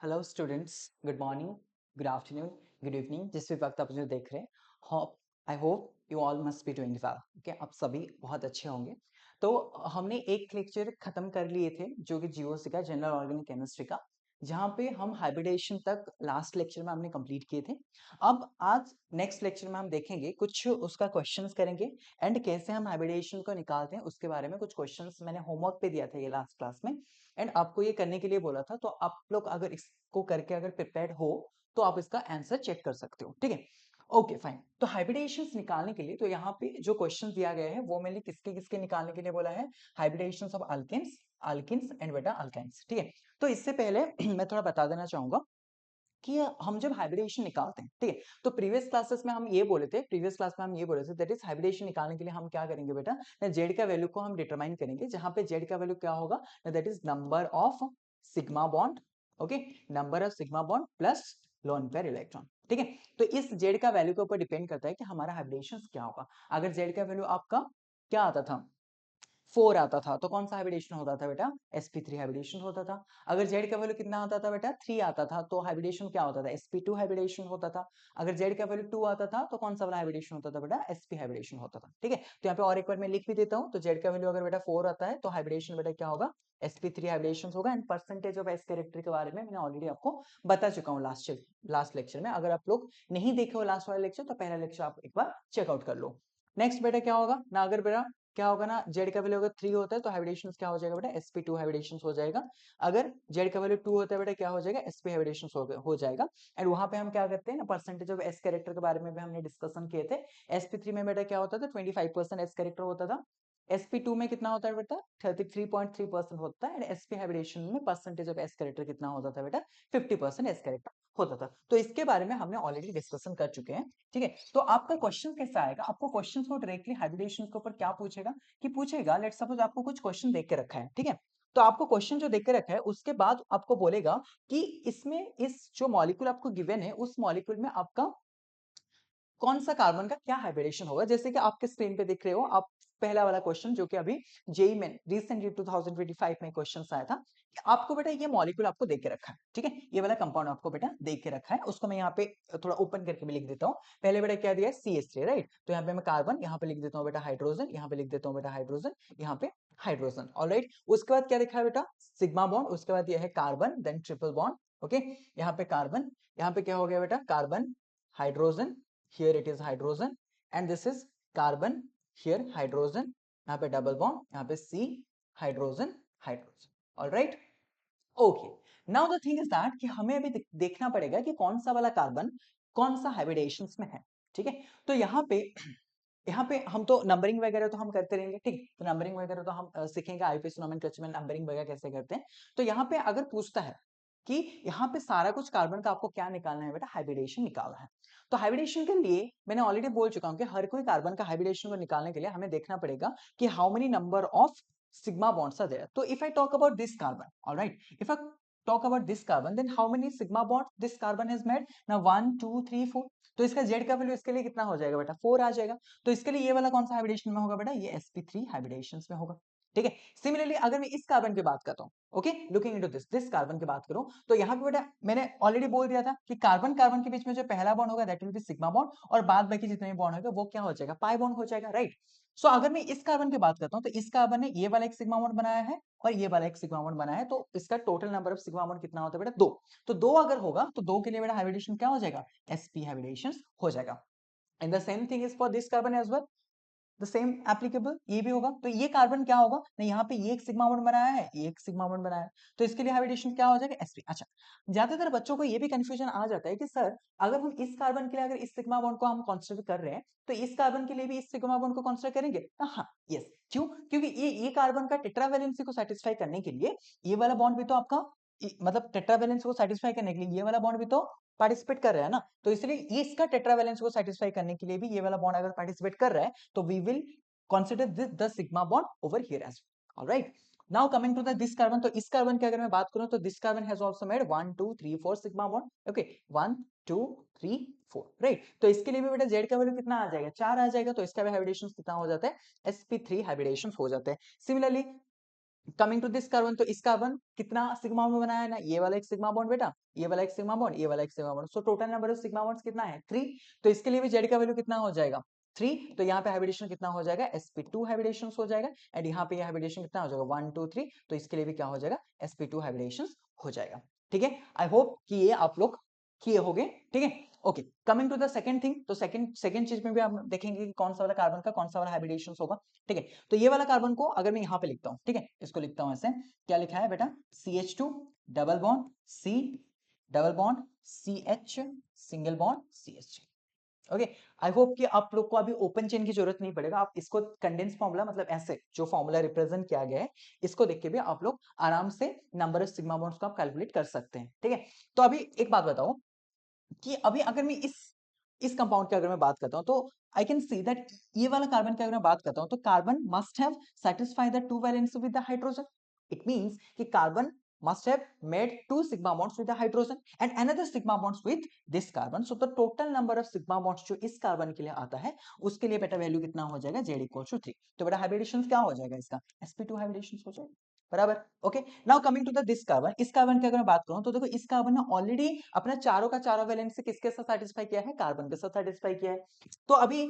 Hello students, good morning, good afternoon, good evening, जिस भी वक्त आप मुझे देख रहे हैं। Hope I hope you all must be doing well. Okay, आप सभी बहुत अच्छे होंगे। तो हमने एक लेक्चर खत्म कर लिए थे जो कि जीओसी का, जनरल ऑर्गेनिक केमिस्ट्री का, जहाँ पे हम हाइब्रिडेशन तक लास्ट लेक्चर में हमने कंप्लीट किए थे। अब आज नेक्स्ट लेक्चर में हम देखेंगे, कुछ उसका क्वेश्चंस करेंगे एंड कैसे हम हाइब्रिडेशन को निकालते हैं उसके बारे में कुछ क्वेश्चंस मैंने होमवर्क पे दिया था ये लास्ट क्लास में, एंड आपको ये करने के लिए बोला था। तो आप लोग अगर इसको करके अगर प्रिपेयर्ड हो तो आप इसका आंसर चेक कर सकते हो, ठीक है। Okay fine. तो हाइब्रिडेशंस निकालने के लिए तो यहाँ पे जो क्वेश्चन दिया गया है वो मैंने किसके किसके निकालने के लिए बोला है, हाइब्रिडेशंस ऑफ अल्केन्स, अल्किन्स एंड बेटा अल्काइंस, ठीक है। तो इससे पहले मैं थोड़ा बता देना चाहूंगा कि हम जब हाइब्रिडेशन निकालते हैं, ठीक है, तो प्रीवियस क्लासेस में हम ये बोले थे, प्रीवियस क्लास में हम ये बोले थे दैट इज हाइब्रिडेशन निकालने के लिए हम क्या करेंगे बेटा, जेड का वैल्यू को हम डिटरमाइन करेंगे, जहां पे जेड का वैल्यू क्या होगा, that is number of sigma bond. Okay, number of sigma bond plus lone pair electron, ठीक है। तो इस जेड का वैल्यू के ऊपर डिपेंड करता है कि हमारा हाइब्रिडेशन क्या होगा। अगर जेड का वैल्यू आपका क्या आता था, 4 आता था, तो कौन सा हाइब्रिडेशन होता था बेटा, sp3 हाइब्रिडेशन होता था। अगर z का वैल्यू कितना आता था बेटा, 3 आता था, तो हाइब्रिडेशन क्या होता था, sp2 हाइब्रिडेशन होता था। अगर z का वैल्यू 2 आता था तो कौन सा वाला हाइब्रिडेशन होता था बेटा, sp हाइब्रिडेशन होता था, ठीक है। तो यहाँ पे और एक बार मैं लिख भी देता हूँ, तो z का वैल्यू अगर बेटा 4 आता है तो हाइब्रिडेशन बेटा क्या होगा, sp3 हाइब्रिडेशन होगा। And percentage of s character के बारे में मैंने ऑलरेडी आपको बता चुका हूँ लास्ट लेक्चर में। अगर आप लोग नहीं देखे हो लास्ट वाला लेक्चर, तो पहला लेक्चर आप एक बार चेकआउट कर लो। नेक्स्ट बेटा क्या होगा ना, अगर बेटा क्या होगा ना, जेड का वैल्यू अगर 3 होता है तो हाइब्रिडेशन क्या हो जाएगा बेटा, sp2 हाइब्रिडेशन हो जाएगा। अगर जेड का वैल्यू 2 होता है बेटा क्या हो जाएगा, sp हाइब्रिडेशन हो जाएगा। एंड वहां पे हम क्या करते हैं ना, परसेंटेज ऑफ s कैरेक्टर के बारे में भी हमने डिस्कशन किए थे। sp3 में बेटा क्या होता था, 25% s कैरेक्टर होता था। sp2 में कितना होता है बेटा, 33.3% होता है। एंड sp हाइब्रिडेशन में परसेंटेज ऑफ s कैरेक्टर कितना होता था बेटा, 50% s कैरेक्टर होता था। तो इसके बारे में हमने ऑलरेडी डिस्कशन कर चुके हैं, ठीक है। तो आपका क्वेश्चन कैसा आएगा, आपको क्वेश्चन को डायरेक्टली हाइब्रिडेशन के ऊपर क्या पूछेगा, कि पूछेगा लेट सपोज आपको कुछ क्वेश्चन देख के रखा है, ठीक है। तो आपको क्वेश्चन जो देख के रखा है उसके बाद आपको बोलेगा कि इसमें इस जो मॉलिक्यूल आपको गिवन है उस मॉलिक्यूल में आपका कौन सा कार्बन का क्या हाइब्रिडेशन होगा। जैसे कि आपके स्क्रीन पे दिख रहे हो आप, पहला वाला क्वेश्चन जो कि अभी जेई में रिसेंटली 2025 में क्वेश्चन आया था, कि आपको बेटा ये मॉलिक्यूल आपको देख के रखा है, ठीक है, ये वाला कंपाउंड आपको बेटा देख के रखा है। उसको मैं यहाँ पे थोड़ा ओपन करके भी लिख देता हूँ। पहले बेटा क्या दिया है, CH3, राइट। तो यहाँ पे मैं कार्बन यहाँ पे लिख देता हूँ बेटा, हाइड्रोजन यहाँ पे लिख देता हूँ बेटा, हाइड्रोजन यहाँ पे हाइड्रोजन, ऑलराइट। उसके बाद क्या लिखा है बेटा, सिग्मा बॉन्ड, उसके बाद यह है carbon, then triple bond. Okay, यहाँ पे कार्बन, यहाँ पे क्या हो गया बेटा, carbon hydrogen, here it is hydrogen, and this is carbon, here hydrogen, यहाँ पे डबल बॉन्ड, यहाँ पे C, hydrogen hydrogen, alright. Okay, now the thing is that कि हमें अभी देखना पड़ेगा कि कौन सा वाला कार्बन कौन सा हाइब्रिडेशंस में है, ठीक है। तो यहाँ पे हम तो नंबरिंग वगैरह तो हम करते रहेंगे, ठीक। तो नंबरिंग वगैरह तो हम सीखेंगे, आईपीएस नोमेनक्लेचर में नंबरिंग वगैरह कैसे करते हैं। तो यहाँ पे अगर पूछता है कि यहाँ पे सारा कुछ कार्बन का आपको क्या निकालना है बेटा, हाइब्रिडेशन निकालना है। तो हाइब्रिडेशन के लिए मैंने ऑलरेडी बोल चुका हूँ कि हर कोई कार्बन का हाइब्रिडेशन को निकालने के लिए हमें देखना पड़ेगा कि how many number of sigma bonds are there. So if I talk about this carbon, all right, if I talk about this carbon, then how many sigma bonds this carbon has made? Now 1 2 3 4। तो इसका z का value इसके लिए कितना हो जाएगा बेटा, 4 आ जाएगा। तो इसके लिए ये वाला कौन सा हाइब्रिडेशन में होगा बेटा, ये sp3 हाइब्रिडेशंस में होगा, ठीक है। सिमिलरली अगर मैं इस कार्बन की बात करता हूँ, okay, looking into this carbon की बात करूं, तो यहाँ पे बेटा मैंने ऑलरेडी बोल दिया था कि कार्बन कार्बन के बीच में जो पहला बॉन्ड होगा that will be sigma bond, और बाद बाकी जितने भी बॉन्ड होगा वो क्या हो जाएगा, पाई बॉन्ड हो जाएगा, राइट। सो अगर मैं इस कार्बन की बात करता हूं, तो इस कार्बन ने ये वाला एक सिग्मा बॉन्ड बनाया है और ये वाला एक सिग्मा बॉन्ड बनाया है, तो इसका total number of sigma bond कितना होता है बेटा, 2। तो 2 अगर होगा तो 2 के लिए बेटा हाइब्रिडेशन क्या हो जाएगा, sp हाइब्रिडेशन हो जाएगा। And the same thing is for this carbon as well, the same applicable, ये भी होगा। तो ये कार्बन क्या होगा ना, यहाँ पे ये एक सिग्मा बॉन्ड बनाया है, ये एक सिग्मा बॉन्ड बनाया है, तो इसके लिए हाइब्रिडेशन क्या हो जाएगा, sp। अच्छा, ज्यादातर बच्चों को ये भी कंफ्यूजन आ जाता है कि सर अगर हम इस कार्बन के लिए अगर इस सिग्मा बॉन्ड को हम कंसीडर कर रहे हैं, तो इस कार्बन के लिए भी इस सिग्मा बॉन्ड को कंसीडर करेंगे। हाँ, यस, क्यों, क्योंकि ये कार्बन का टेट्रावैलेंसी को सेटिस्फाई करने के लिए ये वाला बॉन्ड भी तो आपका मतलब टेट्रावैलेंसी को सेटिस्फाई करने के लिए ये वाला बॉन्ड भी तो पार्टिसिपेट कर रहा है ना। तो इसलिए ये इसका टेट्रावैलेंसी को सेटिस्फाई करने के लिए भी ये वाला बॉन्ड अगर पार्टिसिपेट कर रहा है, तो we will consider this the sigma bond over here as well, all right। now coming to the this carbon, तो इस कार्बन की अगर मैं बात करूं तो this carbon has also made 1 2 3 4 sigma bond, okay 1 2 3 4, right. तो इसके लिए भी बेटा z का वैल्यू कितना आ जाएगा, 4 आ जाएगा, तो इसका भी हाइब्रिडेशन कितना हो जाता है, sp3 हाइब्रिडेशन हो जाता है। Similarly coming to this carbon, तो इस कार्बन कितना सिग्मा बॉन्ड बनाया है ना, ये वाला एक सिग्मा बॉन्ड बेटा, ये वाला एक सिग्मा बॉन्ड, ये वाला एक sigma bond, so total number of sigma bonds कितना है 3। तो इसके लिए भी जेड का वैल्यू कितना हो जाएगा 3। तो यहाँ पे हाइब्रिडेशन कितना हो जाएगा sp2 हाइब्रिडेशन हो जाएगा, एंड यहाँ पे हाइब्रिडेशन कितना हो जाएगा 1 2 3। तो इसके लिए भी क्या हो जाएगा sp2 हाइब्रिडेशन हो जाएगा। ठीक है, आई होप कि ये आप लोग किए होंगे। ठीक है, okay, coming to the second thing, तो सेकंड चीज में भी आप देखेंगे कि कौन सा वाला कार्बन का कौन सा वाला हाइब्रिडेशन होगा। ठीक है, तो ये वाला कार्बन को अगर मैं यहाँ पे लिखता हूँ, ठीक है, इसको लिखता हूँ ऐसे, क्या लिखा है बेटा CH2 double bond C double bond CH single bond CH। Okay, I hope कि आप लोग को अभी ओपन चेन की जरूरत नहीं पड़ेगा, आप इसको कंडेंस फॉर्मूला मतलब ऐसे जो फॉर्मूला रिप्रेजेंट किया गया है इसको देख के भी आप लोग आराम से नंबर ऑफ सिग्मा बॉन्ड्स को आप कैलकुलेट कर सकते हैं। ठीक है, तो अभी एक बात बताओ कि अभी अगर मैं इस कंपाउंड की अगर मैं बात करता हूं, तो आई कैन सी दैट ये वाला कार्बन की अगर मैं बात करता हूं, तो carbon must have satisfy the two valence with the hydrogen. It means कि carbon must have made two sigma bonds with the hydrogen and another sigma bonds with this carbon. So the total number of sigma bonds जो इस carbon के लिए आता है उसके लिए बेटा वैल्यू कितना हो जाएगा Z equals to 3। तो बेटा हाइब्रिडेशन क्या हो जाएगा इसका sp2 हाइब्रिडेशन हो जाएगा, बराबर। Okay, now coming to the this carbon, इस कार्बन की अगर मैं बात करूं तो देखो इस कार्बन ने ऑलरेडी अपना चारों का चारों वैलेंस से किसके साथ सेटिस्फाई किया है, कार्बन के साथ सेटिस्फाई किया है। तो अभी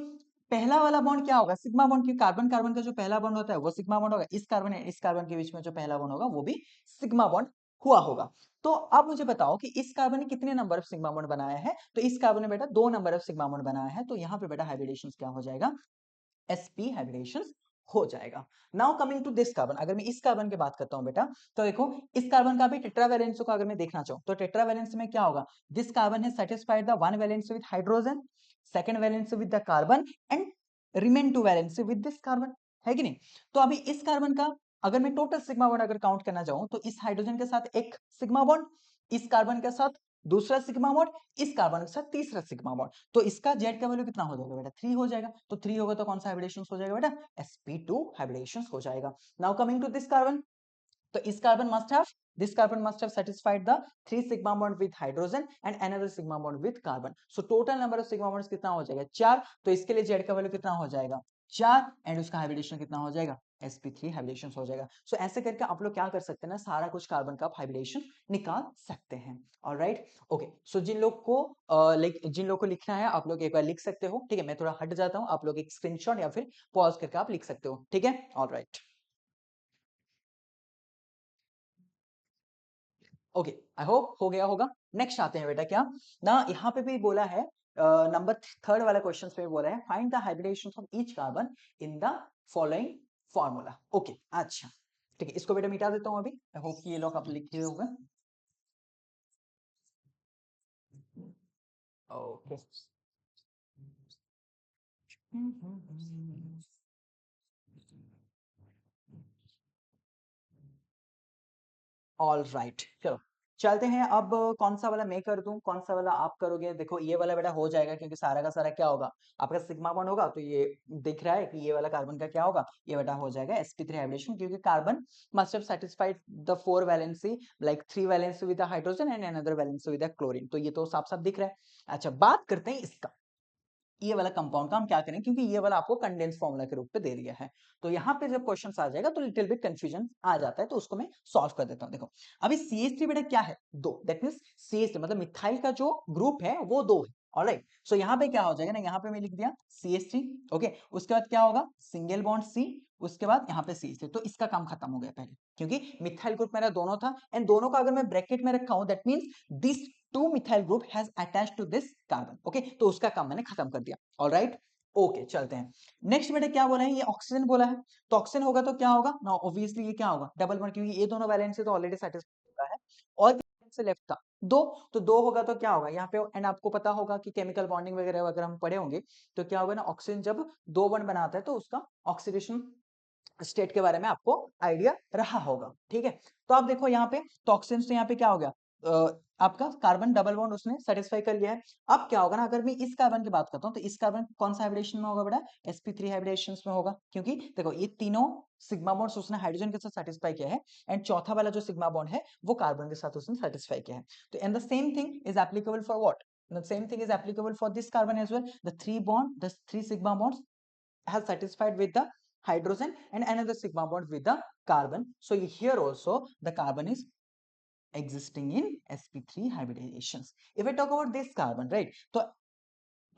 पहला वाला बॉन्ड क्या होगा, सिग्मा बॉन्ड, की कार्बन कार्बन का जो पहला बॉन्ड होता है वो सिग्मा बॉन्ड होगा, इस कार्बन है इस कार्बन के बीच में जो पहला बॉन्ड होगा वो भी सिग्मा बॉन्ड हुआ होगा। तो अब मुझे बताओ कि इस कार्बन ने कितने नंबर ऑफ सिग्मा बॉन्ड बनाया है, तो इस कार्बन ने बेटा 2 नंबर ऑफ सिग्मा बॉन्ड बनाया है, तो यहाँ पे बेटा हाइब्रिडेशन क्या हो जाएगा sp हाइब्रिडेशन हो जाएगा। Now coming to this carbon, अगर मैं इस कार्बन की बात करता हूं बेटा, तो देखो इस कार्बन का भी टेट्रावैलेंस को अगर मैं देखना चाहूं तो टेट्रावैलेंस में क्या होगा, दिस कार्बन है satisfied the one valence with hydrogen, second valence with the carbon and remain two valence with this carbon, है कि नहीं। तो अभी इस कार्बन का अगर मैं टोटल सिग्मा बॉन्ड अगर काउंट करना चाहूं तो इस हाइड्रोजन के साथ एक सिग्मा बॉन्ड, इस कार्बन के साथ दूसरा सिग्मा बॉन्ड, इस कार्बन के साथ तीसरा सिग्मा बॉन्ड, तो इसका जेड का वैल्यू कितना हो जाएगा बेटा 3 हो जाएगा। तो 3 होगा तो कौन सा हाइब्रिडेशन हो जाएगा बेटा sp2 हाइब्रिडेशन हो जाएगा। Now coming to this carbon, तो इस carbon must have this carbon must have satisfied the 3 sigma bond with hydrogen and another sigma bond with carbon. So total number of sigma bonds कितना हो जाएगा 4। तो इसके लिए Z का value कितना हो जाएगा 4 एंड उसका हाइब्रिडेशन कितना हो जाएगा sp3 हाइब्रिडेशन हो जाएगा। सो ऐसे करके आप लोग क्या कर सकते हैं ना, सारा कुछ कार्बन का हाइब्रिडेशन निकाल सकते हैं। ऑलराइट, ओके, सो जिन लोग को जिन लोग को लिखना है आप लोग एक बार लिख सकते हो। ठीक है, मैं थोड़ा हट जाता हूँ, आप लोग एक स्क्रीनशॉट या फिर पॉज करके आप लिख सकते हो। ठीक है, ऑलराइट, ओके, आई होप हो गया होगा। नेक्स्ट आते हैं बेटा, क्या ना यहाँ पे भी बोला है नंबर थर्ड वाला क्वेश्चन पे बोला है find the hybridization of each carbon in the following formula. Okay, अच्छा, ठीक है, इसको बेटा मिटा देता हूँ अभी, आई होप कि ये लोग आप लिखे होगा। ओके, ऑल राइट, चलो चलते हैं। अब कौन सा वाला मैं कर दूं कौन सा वाला आप करोगे, देखो ये वाला बेटा हो जाएगा क्योंकि सारा का सारा क्या होगा आपका सिग्मा बॉन्ड होगा, तो ये दिख रहा है कि ये वाला कार्बन का क्या होगा, ये बेटा हो जाएगा sp3 हाइब्रिडेशन, क्योंकि carbon must have satisfied the 4 valency like 3 valency with the hydrogen and another valency with the chlorine, तो ये तो साफ साफ दिख रहा है। अच्छा, बात करते हैं इसका, ये वाला कंपाउंड का हम क्या करें, क्योंकि ये वाला आपको कंडेंस फॉर्मूला के रूप में दे दिया है, तो यहाँ पे जब क्वेश्चन आ जाएगा तो लिटिल बिट कंफ्यूजन आ जाता है, तो उसको मैं सॉल्व कर देता हूँ। देखो अभी CH3 बेटा क्या है 2, दैट मींस CH3 मतलब मिथाइल का जो ग्रुप है वो 2 है। ऑलराइट, सो यहाँ पे क्या हो जाएगा ना, यहाँ पे मैं लिख दिया CH3, ओके, उसके बाद क्या होगा सिंगल बॉन्ड C, उसके बाद यहाँ पे CH3, तो इसका काम खत्म हो गया पहले, क्योंकि मिथाइल ग्रुप मेरा दोनों था एंड दोनों का अगर मैं ब्रैकेट में रखा हूं that means this 2 methyl group has attached to this carbon, okay, तो उसका काम मैंने खत्म कर दिया। ऑलराइट, ओके, चलते हैं नेक्स्ट बेटा, क्या बोला है ये ऑक्सीजन बोला है, तो ऑक्सीजन होगा तो क्या होगा ना, ऑब्वियसली ये क्या होगा डबल बॉन्ड, क्योंकि ये दोनों वैलेंस से तो ऑलरेडी सेटिस्फाई होगा है, और से लेफ्ट था 2, तो 2 होगा तो क्या होगा यहाँ पे, एंड आपको पता होगा कि केमिकल बॉन्डिंग वगैरह अगर हम पढ़े होंगे तो क्या होगा ना, ऑक्सीजन जब 2 बॉन्ड बनाता है तो उसका ऑक्सीडेशन स्टेट के बारे में आपको आइडिया रहा होगा। ठीक है, तो आप देखो यहाँ पे टॉक्सिन्स, तो यहाँ पे क्या हो गया आपका कार्बन डबल बॉन्ड उसने सेटिस्फाई कर लिया है। अब क्या होगा ना, अगर मैं इस कार्बन की बात करता हूँ तो इस कार्बन कौन सा हाइब्रिडेशन में होगा बेटा sp3 हाइब्रिडेशन में होगा, क्योंकि देखो ये तीनों सिग्मा बॉन्ड्स उसने हाइड्रोजन के साथ सेटिस्फाई किया है एंड चौथा वाला जो सिग्मा बॉन्ड है वो कार्बन के साथ उसने सेटिस्फाई किया है। तो and the same thing is applicable for what, the same thing is applicable for this carbon as well, the three sigma bonds has satisfied with the hydrogen and another sigma bond with the carbon. So here also the carbon is existing in sp3 hybridizations. If I talk about this carbon, right, so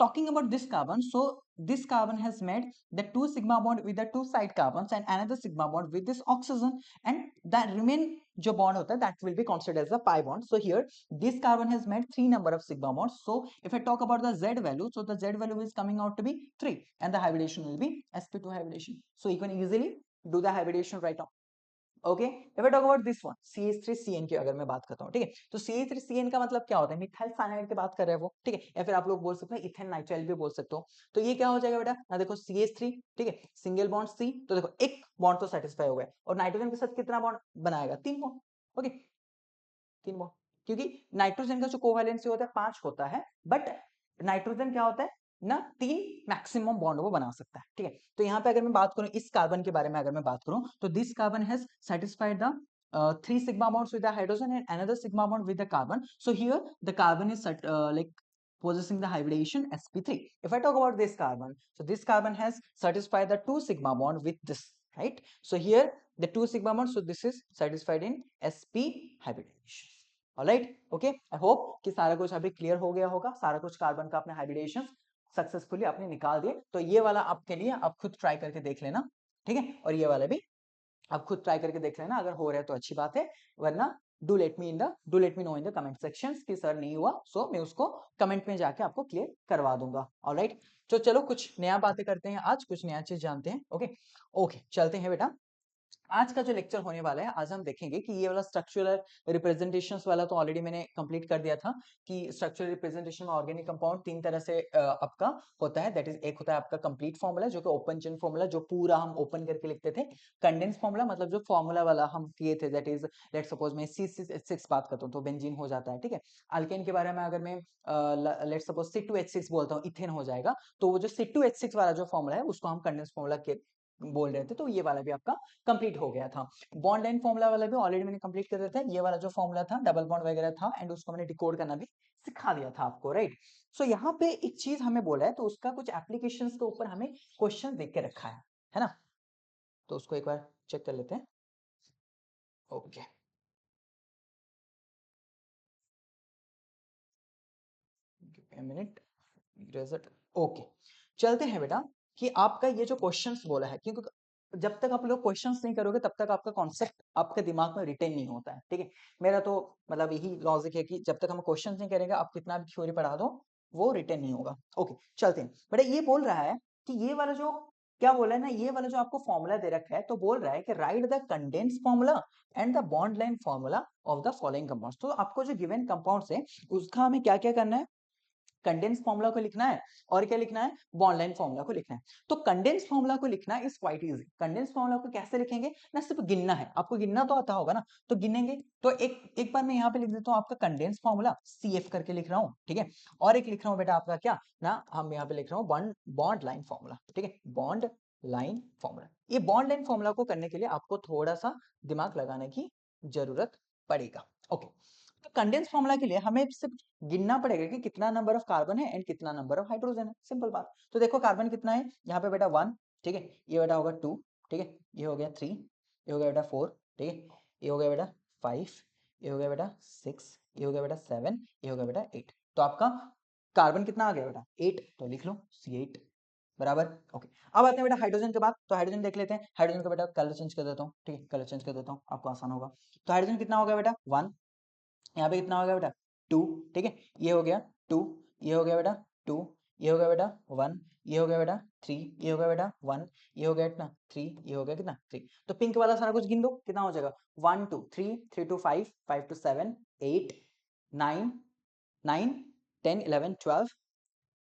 talking about this carbon, so this carbon has made the two sigma bond with the two side carbons and another sigma bond with this oxygen, and that remain jo bond hota hai, that will be considered as a pi bond. So here this carbon has made 3 number of sigma bonds. So if I talk about the z value, so the z value is coming out to be 3 and the hybridization will be sp2 hybridization. So you can easily do the hybridization right now. Okay, if I talk about this one CH3CN की अगर मैं बात करता हूँ, ठीक है, तो CH3CN का मतलब क्या होता है, मिथाइल साइनाइड की बात कर रहे हैं वो, ठीक है, या फिर आप लोग बोल सकते हैं इथेन नाइट्राइल भी बोल सकते हो। तो ये क्या हो जाएगा बेटा ना, देखो CH3, ठीक है, सिंगल बॉन्ड C, तो देखो एक बॉन्ड तो सेटिस्फाई हो गया, और नाइट्रोजन के साथ कितना बॉन्ड बनाएगा, 3 बॉन्ड, ओके, 3 बॉन्ड, क्योंकि नाइट्रोजन का जो कोवैलेंसी होता है 5 होता है, बट नाइट्रोजन क्या होता है ना, 3 मैक्सिमम बॉन्ड वो बना सकता है, ठीक है। तो यहाँ पे अगर मैं बात करूं इस कार्बन के बारे में, अगर मैं बात करूं तो this carbon has satisfied the 3 sigma bonds with the hydrogen and another sigma bond with the carbon. So here the carbon is like possessing the hybridization sp3. If I talk about this carbon, so this carbon has satisfied the 2 sigma bond with this, right? So here the 2 sigma bond, so this is satisfied in sp hybridization. Alright, okay, I hope कि सारा कुछ अभी clear हो गया होगा, सारा कुछ carbon का अपने हाइब्रिडेशन सक्सेसफुली आपने निकाल दिए। तो ये वाला आपके लिए आप खुद ट्राई करके देख लेना, ठीक है, और ये वाला भी आप खुद ट्राई करके देख लेना, अगर हो रहा है तो अच्छी बात है, वरना do let me know in the comment sections कि सर नहीं हुआ, सो मैं उसको कमेंट में जाके आपको क्लियर करवा दूंगा। ऑलराइट, तो चलो कुछ नया बातें करते हैं, आज कुछ नया चीज जानते हैं। ओके ओके, चलते हैं बेटा। आज का जो लेक्चर होने वाला है, आज हम देखेंगे कि ये वाला स्ट्रक्चरल रिप्रेजेंटेशंस वाला तो ऑलरेडी मैंने कंप्लीट कर दिया था कि स्ट्रक्चरल रिप्रेजेंटेशन में ऑर्गेनिक कंपाउंड 3 तरह से आपका होता है। दैट इज, एक होता है आपका कंप्लीट फॉर्मूला जो कि ओपन चेन फॉर्मूला, जो पूरा हम ओपन करके लिखते थे। कंडेंस फॉर्मूला मतलब जो फॉर्मूला वाला हम किए थे, दैट इज लेट सपोज मैं C6H6 बात करता हूँ तो बेंजीन हो जाता है, ठीक है। अल्केन के बारे में अगर मैं लेट सपोज C2H6 बोलता हूँ, इथेन हो जाएगा। तो वो जो C2H6 वाला जो फॉर्मूला है उसको हम कंडेंस फॉर्मूला के बोल रहे थे, तो ये वाला भी आपका कंप्लीट हो गया था। बॉन्ड लाइन फॉर्मूला वाला भी ऑलरेडी मैंने कंप्लीट कर दिया था, ये वाला जो फॉर्मूला था डबल बॉन्ड वगैरह था, एंड उसको मैंने डिकोड करना भी सिखा दिया था आपको, राइट। सो यहाँ पे एक चीज हमें बोला है, तो उसका कुछ एप्लीकेशंस के ऊपर हमें क्वेश्चन देख के रखा है ना, तो उसको एक बार चेक कर लेते हैं। ओके, मिनट, ओके, चलते हैं बेटा कि आपका ये जो क्वेश्चंस बोला है, क्योंकि जब तक आप लोग क्वेश्चंस नहीं करोगे तब तक आपका कॉन्सेप्ट आपके दिमाग में रिटेन नहीं होता है, ठीक है। मेरा तो मतलब यही लॉजिक है कि जब तक हम क्वेश्चंस नहीं करेंगे, आप कितना भी थ्योरी पढ़ा दो वो रिटेन नहीं होगा। ओके, चलते हैं बेटा। ये बोल रहा है कि ये वाला जो क्या बोला है ना, ये वाला जो आपको फॉर्मूला दे रखा है, तो बोल रहा है कि right the condense formula and the bond line formula of the following compounds. तो आपको जो गिवन कंपाउंड्स है उसका हमें क्या क्या करना है, कंडेंस फॉर्मूला को लिखना है और क्या लिखना है, बॉन्ड लाइन फॉर्मूला को लिखना है। तो कंडेंस फॉर्मूला को लिखना is quite easy. Condense formula को कैसे लिखेंगे ना, सिर्फ गिनना है, आपको गिनना तो आता होगा ना, तो गिनेंगे। तो एक बार मैं यहाँ पे लिख देता हूँ आपका कंडेंस फॉर्मूला, CF करके लिख रहा हूँ, ठीक है। और एक लिख रहा हूँ बेटा आपका क्या ना, हम यहाँ पे लिख रहा हूँ बॉन्ड लाइन फॉर्मूला, ठीक है, बॉन्ड लाइन फॉर्मूला। ये बॉन्ड लाइन फॉर्मूला को करने के लिए आपको थोड़ा सा दिमाग लगाने की जरूरत पड़ेगा। ओके, तो कंडेंस फॉर्मूला के लिए हमें सिर्फ गिनना पड़ेगा कि कितना नंबर ऑफ कार्बन है एंड कितना नंबर ऑफ हाइड्रोजन है, सिंपल बात। तो देखो कार्बन कितना है यहाँ पे बेटा 1, ठीक है, ये बेटा होगा 2, ठीक है, ये हो गया 3, ये हो गया बेटा 4, ठीक है, ये हो गया बेटा 5, ये हो गया बेटा 6, ये हो गया बेटा 7, ये हो गया बेटा 8। तो आपका कार्बन कितना आ गया बेटा 8, तो लिख लो C8 बराबर। ओके, अब आते हैं बेटा हाइड्रोजन के बाद। तो हाइड्रोजन देख लेते हैं। हाइड्रोजन का बेटा कलर चेंज कर देता हूँ, ठीक है, कलर चेंज कर देता हूँ, आपको आसान होगा। तो हाइड्रोजन कितना हो गया बेटा 1, यहाँ पे कितना हो गया बेटा 2, ठीक है, ये हो गया 2, ये हो गया बेटा 2, ये हो गया बेटा 1, ये हो गया बेटा 3, ये हो गया बेटा 1, ये हो गया कितना 3, ये हो गया कितना 3। तो पिंक वाला सारा कुछ गिन दो, कितना हो जाएगा 1 2 3, 3 2 5, 5 2 7, 8 9, 9 10 11 12,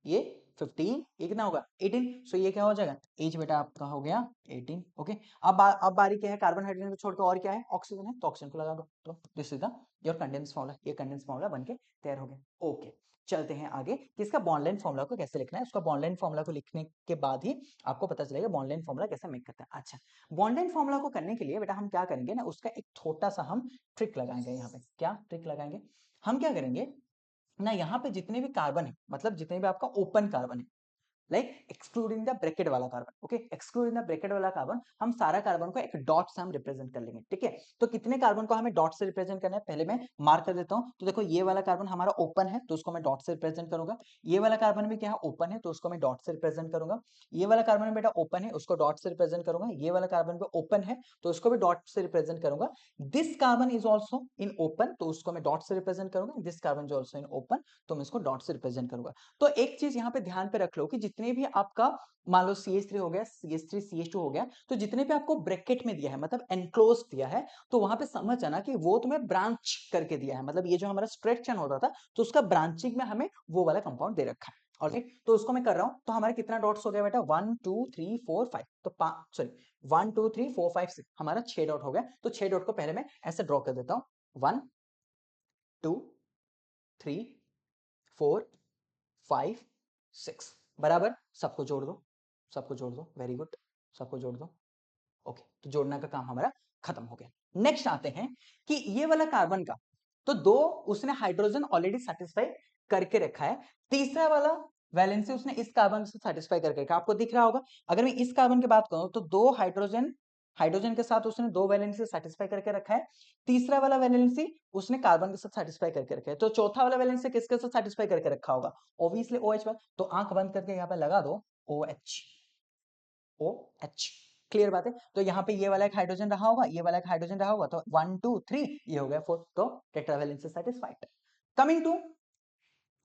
ये 15, ये कितना होगा 18। सो ये क्या हो जाएगा, एज बेटा आपका हो गया 18। ओके, अब बारी क्या है, कार्बन हाइड्रोजन को छोड़कर और क्या है, ऑक्सीजन है, तो ऑक्सीजन को लगा दो। तो this is the your condense formula, ये कंडेंस फॉर्मूला बनके तैयार हो गया। ओके, चलते हैं आगे कि इसका बॉन्ड लाइन फॉर्मूला को कैसे लिखना है। उसका बॉन्ड लाइन फॉर्मूला को लिखने के बाद ही आपको पता चलेगा बॉन्ड लाइन फॉर्मूला कैसे मेक करते हैं। अच्छा, बॉन्ड लाइन फॉर्मूला को करने के लिए बेटा हम क्या करेंगे ना, उसका एक छोटा सा हम ट्रिक लगाएंगे। यहाँ पे क्या ट्रिक लगाएंगे, हम क्या करेंगे ना, यहाँ पे जितने भी कार्बन है, मतलब जितने भी आपका ओपन कार्बन है, लाइक एक्सक्लूडिंग द ब्रैकेट वाला carbon, okay, excluding the bracket वाला कार्बन, हम सारा कार्बन को एक डॉट से हम रिप्रेजेंट कर लेंगे, ठीक है। तो कितने कार्बन को हमें डॉट से रिप्रेजेंट करना है, पहले मैं मार्क कर देता हूं। तो देखो ये वाला कार्बन हमारा ओपन है, तो उसको मैं डॉट से रिप्रेजेंट करूंगा। ये वाला कार्बन भी क्या है, ओपन है, तो उसको मैं डॉट से रिप्रेजेंट करूंगा। ये वाला कार्बन बेटा ओपन है, उसको डॉट से रिप्रेजेंट करूंगा। ये वाला कार्बन भी ओपन है, तो उसको भी डॉट से रिप्रेजेंट करूंगा। This carbon is also in open, तो उसको मैं डॉट से रिप्रेजेंट करूंगा। This carbon is also in open, तो मैं इसको डॉट से रिप्रेजेंट करूंगा। तो एक चीज यहाँ पे ध्यान पे रख लो कि जितने भी आपका मान लो CH3 हो गया, CH3 CH2 हो गया, तो जितने भी आपको ब्रैकेट में दिया है, मतलब एनक्लोज दिया है, तो वहां पे समझ आना कि वो तुम्हें ब्रांच करके दिया है, मतलब ये जो हमारा स्ट्रेट चेन होता था, तो उसका ब्रांचिंग में हमें वो वाला कंपाउंड दे रखा है। ऑलराइट, तो उसको मैं कर रहा हूं। तो हमारे कितना डॉट्स हो गया बेटा, 1 2 3 4 5, तो 5 सॉरी 1 2 3 4 5 6, हमारा 6 डॉट हो गया। तो 6 डॉट को पहले मैं ऐसे ड्रॉ कर देता हूं, 1 2 3 4 5 6, बराबर। सबको जोड़ दो, सबको जोड़ दो, वेरी गुड, सबको जोड़ दो। ओके, तो जोड़ने का काम हमारा खत्म हो गया। नेक्स्ट आते हैं कि ये वाला कार्बन का, तो दो उसने हाइड्रोजन ऑलरेडी सेटिस्फाई करके रखा है, तीसरा वाला वैलेंसी उसने इस कार्बन से सेटिस्फाई करके रखा, आपको दिख रहा होगा। अगर मैं इस कार्बन की बात करूं तो दो हाइड्रोजन, हाइड्रोजन के साथ उसने दो वैलेंसी सेटिस्फाई करके रखा है, तीसरा वाला वैलेंसी उसने कार्बन के साथ सेटिस्फाई करके रखा है। तो चौथा वाला वैलेंसी किसके साथ सेटिस्फाई करके रखा होगा, ऑब्वियसली OH पर। तो आंख बंद करके यहाँ पे लगा दो OH, OH, क्लियर बात है। तो यहाँ पे ये वाला एक हाइड्रोजन रहा होगा, ये वाला एक हाइड्रोजन रहा होगा, तो 1 2 3 ये हो गया 4, तो tetravalency satisfied. Coming to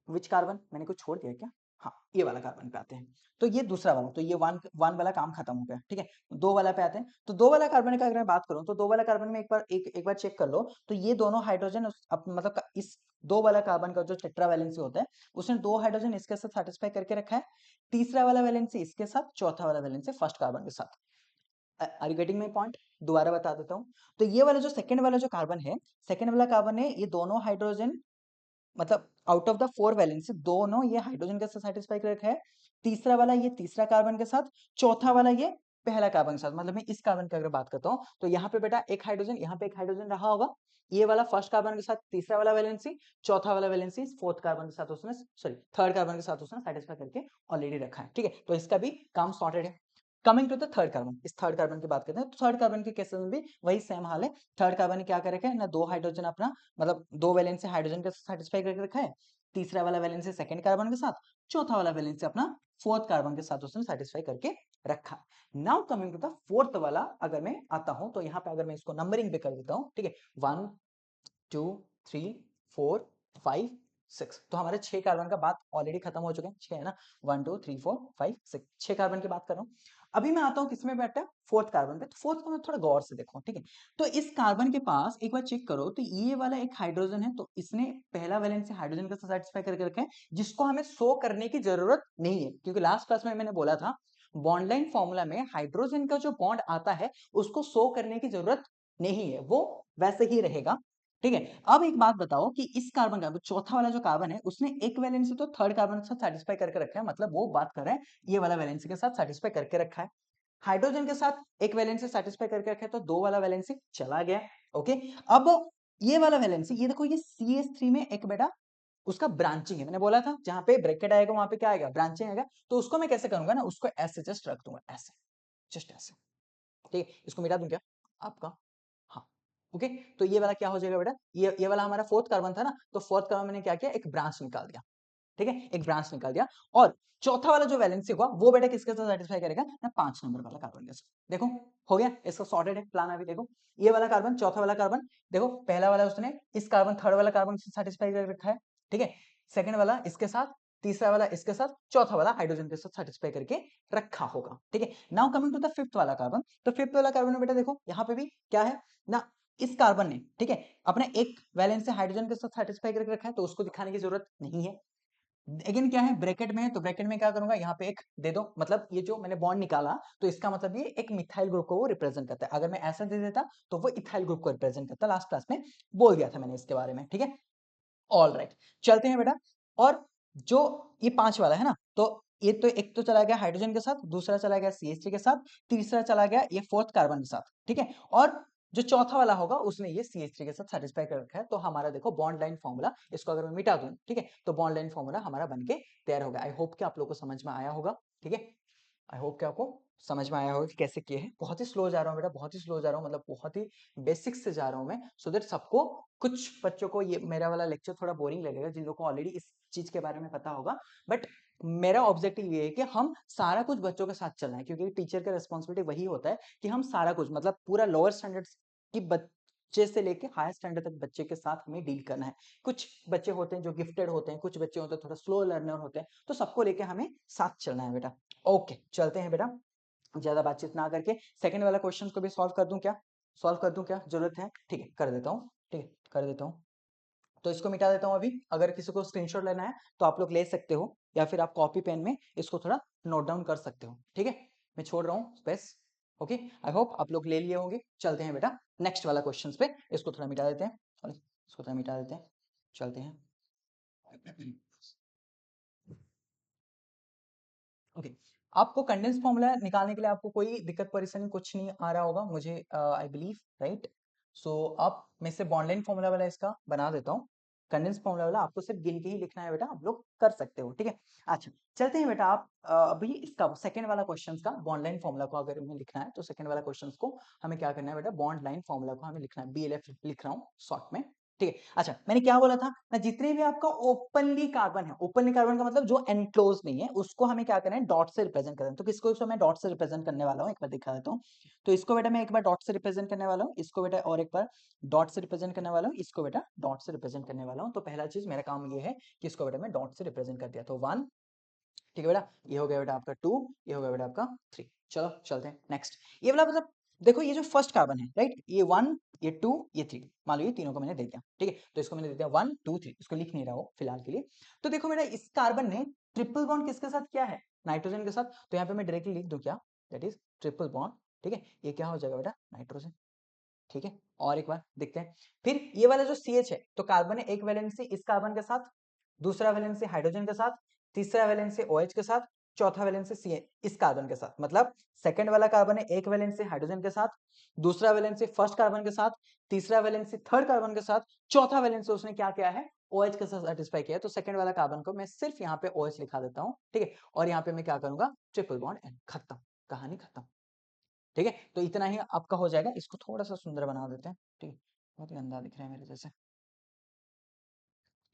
which carbon, मैंने कुछ छोड़ दिया क्या, हाँ ये वाला कार्बन पे आते हैं। तो ये दूसरा वाला, तो ये वन वन वाला काम खत्म हो गया, ठीक है। दो वाला पे आते हैं। तो दो वाला कार्बन का अगर मैं बात करूं, तो दो वाला कार्बन में एक बार चेक कर लो, तो ये दोनों हाइड्रोजन मतलब इस दो वाला कार्बन का जो टेट्रावैलेंसी होता है, उसने दो हाइड्रोजन इसके साथ सेटिस्फाई करके रखा है, तीसरा वाला वैलेंसी इसके साथ, चौथा वाला वैलेंसी फर्स्ट कार्बन के साथ। Are you getting my point, दोबारा बता देता हूं। तो ये वाला जो सेकंड वाला जो कार्बन है, सेकंड वाला कार्बन है, ये दोनों हाइड्रोजन, मतलब आउट ऑफ द 4 वैलेंसी दोनों ये हाइड्रोजन के साथ सेटिस्फाई कर रखा है, तीसरा वाला ये तीसरा कार्बन के साथ, चौथा वाला ये पहला कार्बन के साथ। मतलब मैं इस कार्बन की अगर बात करता हूँ, तो यहाँ पे बेटा एक हाइड्रोजन, यहाँ पे एक हाइड्रोजन रहा होगा, ये वाला फर्स्ट कार्बन के साथ तीसरा वाला वैलेंसी, चौथा वाला वैलेंसी फोर्थ कार्बन के साथ उसने, सॉरी थर्ड कार्बन के साथ उसने सेटिस्फाई करके ऑलरेडी रखा है, ठीक है। तो इसका भी काम सॉर्टेड है। Coming to the third carbon, इस थर्ड कार्बन की बात करते हैं। तो थर्ड कार्बन के केस में भी वही सेम हाल है। थर्ड कार्बन ने क्या कर रखा है ना, दो हाइड्रोजन अपना, मतलब दो वैलेंसी हाइड्रोजन के साथ सेटिस्फाई करके रखा है, तीसरा वाला वैलेंसी सेकंड कार्बन के साथ, चौथा वाला वैलेंसी अपना फोर्थ कार्बन के साथ उसने सेटिस्फाई करके रखा। Now coming to the fourth वाला, अगर मैं आता हूं, तो यहाँ पे अगर मैं इसको नंबरिंग पे कर देता हूँ, ठीक है, 1 2 3 4 5 6, तो हमारे 6 कार्बन का बात ऑलरेडी खत्म हो चुके हैं, 6 है ना, 1 2 3 4 5 6, 6 कार्बन की बात कर रहा हूँ। अभी मैं आता हूँ किसमें बेटा, फोर्थ कार्बन पे। तो फोर्थ को मैं थोड़ा गौर से देखो, ठीक है। तो इस कार्बन के पास एक बार चेक करो, तो ये वाला एक हाइड्रोजन है, तो इसने पहला वैलेंसी हाइड्रोजन के साथ सेटिस्फाई करके रखा है, जिसको हमें शो करने की जरूरत नहीं है, क्योंकि लास्ट क्लास में मैंने बोला था बॉन्ड लाइन फॉर्मूला में हाइड्रोजन का जो बॉन्ड आता है उसको शो करने की जरूरत नहीं है, वो वैसे ही रहेगा, ठीक है। अब एक बात बताओ कि इस कार्बन का चौथा वाला जो कार्बन है, उसने एक वैलेंसी तो थर्ड कार्बन के साथ सेटिस्फाई करके रखा है, मतलब वो बात कर रहे हैं ये वाला वैलेंसी के साथ सेटिस्फाई करके रखा है। हाइड्रोजन के साथ एक वैलेंसी सेटिस्फाई करके रखा है, तो दो वाला वैलेंसी चला गया, ओके। अब ये वाला वैलेंसी, ये देखो, ये CH3 में एक बेटा उसका ब्रांचिंग है, मैंने बोला था जहां पे ब्रैकेट आएगा वहां पे क्या आएगा, ब्रांचिंग आएगा। तो उसको मैं कैसे करूंगा ना, उसको ऐसे जस्ट रख दूंगा, ऐसे, जस्ट ऐसे, ठीक है। इसको मिटा दूं क्या आपका, हाँ, ओके। तो ये वाला क्या हो जाएगा बेटा, ये वाला हमारा फोर्थ कार्बन था ना, तो फोर्थ कार्बन मैंने क्या किया, एक ब्रांच निकाल दिया, ठीक है, एक ब्रांच निकाल दिया। और चौथा वाला जो वैलेंसी हुआ वो बेटा किसके साथ सेटिस्फाई करेगा ना, 5 नंबर वाला कार्बन के साथ। देखो हो गया, इसका सॉर्टेड है प्लान। अभी देखो ये वाला कार्बन, चौथा वाला कार्बन, देखो पहला वाला उसने इस कार्बन थर्ड वाला कार्बन से सेटिस्फाई कर रखा है, ठीक है, सेकंड वाला इसके साथ, तीसरा वाला इसके साथ, चौथा वाला हाइड्रोजन के साथ सेटिस्फाई करके रखा होगा, ठीक है। Now coming to the fifth वाला कार्बन, तो फिफ्थ वाला कार्बन में बेटा देखो यहाँ पे भी क्या है ना, इस कार्बन ने, ठीक है, अपने एक वैलेंस से हाइड्रोजन के साथ सेटिस्फाई करके रखा है, तो उसको दिखाने की जरूरत नहीं है। लेकिन क्या है, ब्रैकेट में है, तो ब्रैकेट में क्या करूंगा, यहाँ पे एक दे दो, मतलब ये जो मैंने बॉन्ड निकाला, तो इसका मतलब ये एक मिथाइल ग्रुप को वो रिप्रेजेंट करता है। अगर मैं ऐसा दे देता तो वो इथाइल ग्रुप को रिप्रेजेंट करता, लास्ट क्लास में बोल दिया था मैंने इसके बारे में, ठीक है। ऑल राइट, चलते हैं बेटा। और जो ये 5 वाला है ना, तो ये तो एक तो चला गया हाइड्रोजन के साथ, दूसरा चला गया CH3 के साथ, तीसरा चला गया ये फोर्थ कार्बन के साथ, ठीक है। और जो चौथा वाला होगा उसने ये CH3 के साथ सेटिस्फाई कर रखा है। तो हमारा देखो बॉन्ड लाइन फॉर्मूला, इसको अगर मैं मिटा दूं, ठीक है, तो बॉन्ड लाइन फॉर्मूला हमारा बनके तैयार होगा। आई होप कि आप लोगों को समझ में आया होगा। ठीक है। आई होप कि आपको समझ में आया होगा कि कैसे किए हैं। बहुत ही स्लो जा रहा हूँ बेटा, बहुत ही स्लो जा रहा हूँ, मतलब बहुत ही बेसिक से जा रहा हूँ मैं, सो दैट सबको, कुछ बच्चों को ये मेरा वाला लेक्चर थोड़ा बोरिंग लगेगा जिन लोगों को ऑलरेडी इस चीज के बारे में पता होगा, बट मेरा ऑब्जेक्टिव ये है कि हम सारा कुछ बच्चों के साथ चलना है, क्योंकि टीचर का रिस्पॉन्सिबिलिटी वही होता है कि हम सारा कुछ, मतलब पूरा लोअर स्टैंडर्ड की बच्चे से लेके हायर स्टैंडर्ड तक बच्चे के साथ हमें डील करना है। कुछ बच्चे होते हैं जो गिफ्टेड होते हैं, कुछ बच्चे होते हैं थोड़ा स्लो लर्नर होते हैं, तो सबको लेके हमें साथ चलना है बेटा। ओके, चलते हैं बेटा, ज्यादा बातचीत ना करके सेकंड वाला क्वेश्चन को भी सॉल्व कर दूं क्या? सॉल्व कर दूं क्या? जरूरत है? ठीक है, कर देता हूँ। ठीक है, कर देता हूँ। तो इसको मिटा देता हूँ अभी। अगर किसी को स्क्रीनशॉट लेना है तो आप लोग ले सकते हो, या फिर आप कॉपी पेन में इसको थोड़ा नोट डाउन कर सकते हो। ठीक है, मैं छोड़ रहा हूँ स्पेस। ओके, आई होप आप लोग ले लिए होंगे। चलते हैं बेटा नेक्स्ट वाला क्वेश्चन पे। इसको थोड़ा मिटा देते हैं, और इसको थोड़ा मिटा देते हैं। चलते हैं। ओके, आपको कंडेंस फॉर्मूला निकालने के लिए आपको कोई दिक्कत परेशानी कुछ नहीं आ रहा होगा मुझे, आई बिलीव, राइट? सो अब मैं से बॉन्ड लाइन फॉर्मूला वाला इसका बना देता हूँ। कंडेंस फॉर्मूला वाला आपको सिर्फ गिन के ही लिखना है बेटा, आप लोग कर सकते हो। ठीक है, अच्छा चलते हैं बेटा। आप अभी इसका सेकंड वाला क्वेश्चन का बॉन्ड लाइन फॉर्मूला को अगर हमें लिखना है, तो सेकंड वाला क्वेश्चन को हमें क्या करना है बेटा, बॉन्ड लाइन फॉर्मूला को हमें लिखना है। BLF लिख रहा हूँ शॉर्ट में। ठीक है, अच्छा मैंने क्या बोला था ना, जितने भी आपका ओपनली कार्बन है, ओपनली कार्बन का मतलब जो एनक्लोज नहीं है, उसको हमें क्या करना है, डॉट से रिप्रेजेंट करना है। तो किसको इसको मैं डॉट से रिप्रेजेंट करने वाला हूँ, एक बार दिखा देता हूँ। तो इसको बेटा मैं एक बार डॉट से रिप्रेजेंट करने वाला हूँ, इसको बेटा और एक बार डॉट से रिप्रेजेंट करने वाला हूँ, इसको बेटा डॉट से रिप्रेजेंट करने वाला हूँ। तो पहला चीज मेरा काम ये है कि इसको बेटा मैं डॉट से रिप्रेजेंट कर दिया, तो 1, ठीक है बेटा, ये हो गया बेटा आपका 2, ये हो गया बेटा आपका 3। चलो चलते हैं नेक्स्ट। ये वाला मतलब देखो, ये जो फर्स्ट कार्बन है, राइट, ये 1, ये 2, ये 3, मान लो ये तीनों को मैंने दे दिया। ठीक है, तो इसको मैंने दे दिया 1 2 3, इसको लिख नहीं रहा हूँ फिलहाल के लिए। तो देखो बेटा, इस कार्बन ने ट्रिपल बॉन्ड किसके साथ किया है, नाइट्रोजन के साथ। तो यहाँ पे मैं डायरेक्टली लिख दूं क्या, दैट इज ट्रिपल बॉन्ड। ठीक है, ये क्या हो जाएगा बेटा, नाइट्रोजन। ठीक है, और एक बार देखते हैं। फिर ये वाला जो CH है, तो कार्बन है एक वैलेंसी इस कार्बन के साथ, दूसरा वैलेंसी हाइड्रोजन के साथ, तीसरा वैलेंसी OH के साथ, चौथा वैलेंसी CH इस कार्बन के साथ। मतलब सेकंड वाला कार्बन है एक वैलेंसी हाइड्रोजन के साथ, दूसरा वैलेंसी फर्स्ट कार्बन के साथ, तीसरा वैलेंसी थर्ड कार्बन के साथ, चौथा वैलेंसी उसने क्या किया है, OH के साथ सेटिस्फाई किया। तो सेकंड वाला कार्बन को मैं सिर्फ यहाँ पे OH लिखा देता हूँ। ठीक है, और यहाँ पे मैं क्या करूंगा, ट्रिपल बॉन्ड एंड, खत्म, कहानी खत्म। ठीक है, तो इतना ही आपका हो जाएगा। इसको थोड़ा सा सुंदर बना देते हैं। ठीक है, बहुत गंदा दिख रहा है मेरे जैसे।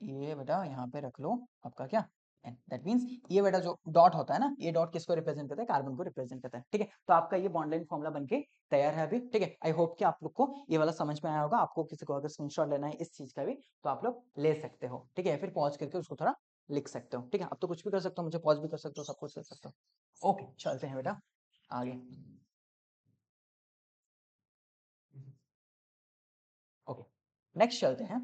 ये बेटा यहाँ पे रख लो आपका क्या, एन। दैट मींस ये बेटा जो डॉट होता है ना, ये डॉट किसको रिप्रेजेंट करता है, कार्बन को रिप्रेजेंट करता है। ठीक है, तो आपका ये बॉन्ड लाइन फॉर्मूला बनके तैयार है अभी। ठीक है, आई होप कि आप लोग को ये वाला समझ में आया होगा। आपको किसी को अगर स्क्रीनशॉट लेना है इस चीज का भी, तो आप लोग ले सकते हो। ठीक है, फिर पॉज करके उसको थोड़ा लिख सकते हो। ठीक है, अब तो कुछ भी कर सकते हो, मुझे पॉज भी कर सकते हो, सब कुछ कर सकते हो। ओके, चलते हैं बेटा आगे। ओके, नेक्स्ट चलते हैं।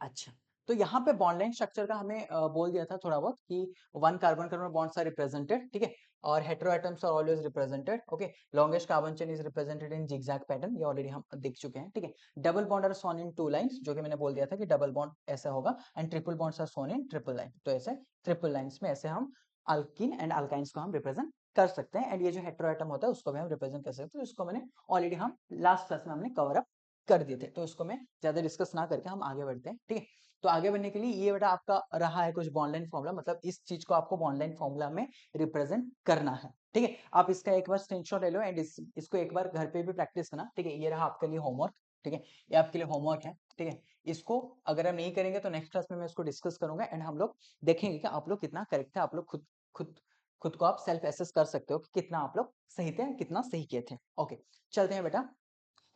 अच्छा, तो यहाँ पे बॉन्ड लाइन स्ट्रक्चर का हमें बोल दिया था थोड़ा बहुत कि one carbon carbon bonds are represented. ठीक है, और hetero atoms are always represented. Okay, longest carbon chain is represented in zigzag pattern, ये ऑलरेडी हम देख चुके हैं। ठीक है, double bond are shown in 2 lines, जो कि मैंने बोल दिया था कि डबल बॉन्ड ऐसा होगा, and triple bonds are shown in triple line. तो ऐसे ट्रिपल लाइंस में ऐसे हम अल्कीन एंड अल्काइंस को हम रिप्रेजेंट कर सकते हैं। एंड ये जो हेटेरो एटम होता है उसको भी हम रिप्रेजेंट कर सकते हैं। तो इसको मैंने ऑलरेडी हम लास्ट क्लास में हमने कवर अप कर दिए थे, तो इसको मैं ज्यादा डिस्कस ना करके हम आगे बढ़ते हैं। ठीक है, तो आगे बढ़ने के लिए ये बेटा आपका रहा है कुछ बॉन्ड लाइन फॉर्मूला, मतलब इस चीज को आपको बॉन्ड लाइन फॉर्मूला में रिप्रेजेंट करना है। ठीक है, आप इसका एक बार स्क्रीनशॉट ले लो एंड इसको एक बार घर पे भी प्रैक्टिस करना। ठीक है, ये रहा आपके लिए होमवर्क। ठीक है, ये आपके लिए होमवर्क है। ठीक है, इसको अगर हम नहीं करेंगे तो नेक्स्ट क्लास में मैं इसको डिस्कस करूंगा, एंड हम लोग देखेंगे कि आप लोग कितना करेक्ट है। आप लोग खुद खुद खुद को आप सेल्फ एसेस कर सकते हो कि कितना आप लोग सही थे, कितना सही किए थे। ओके, चलते हैं बेटा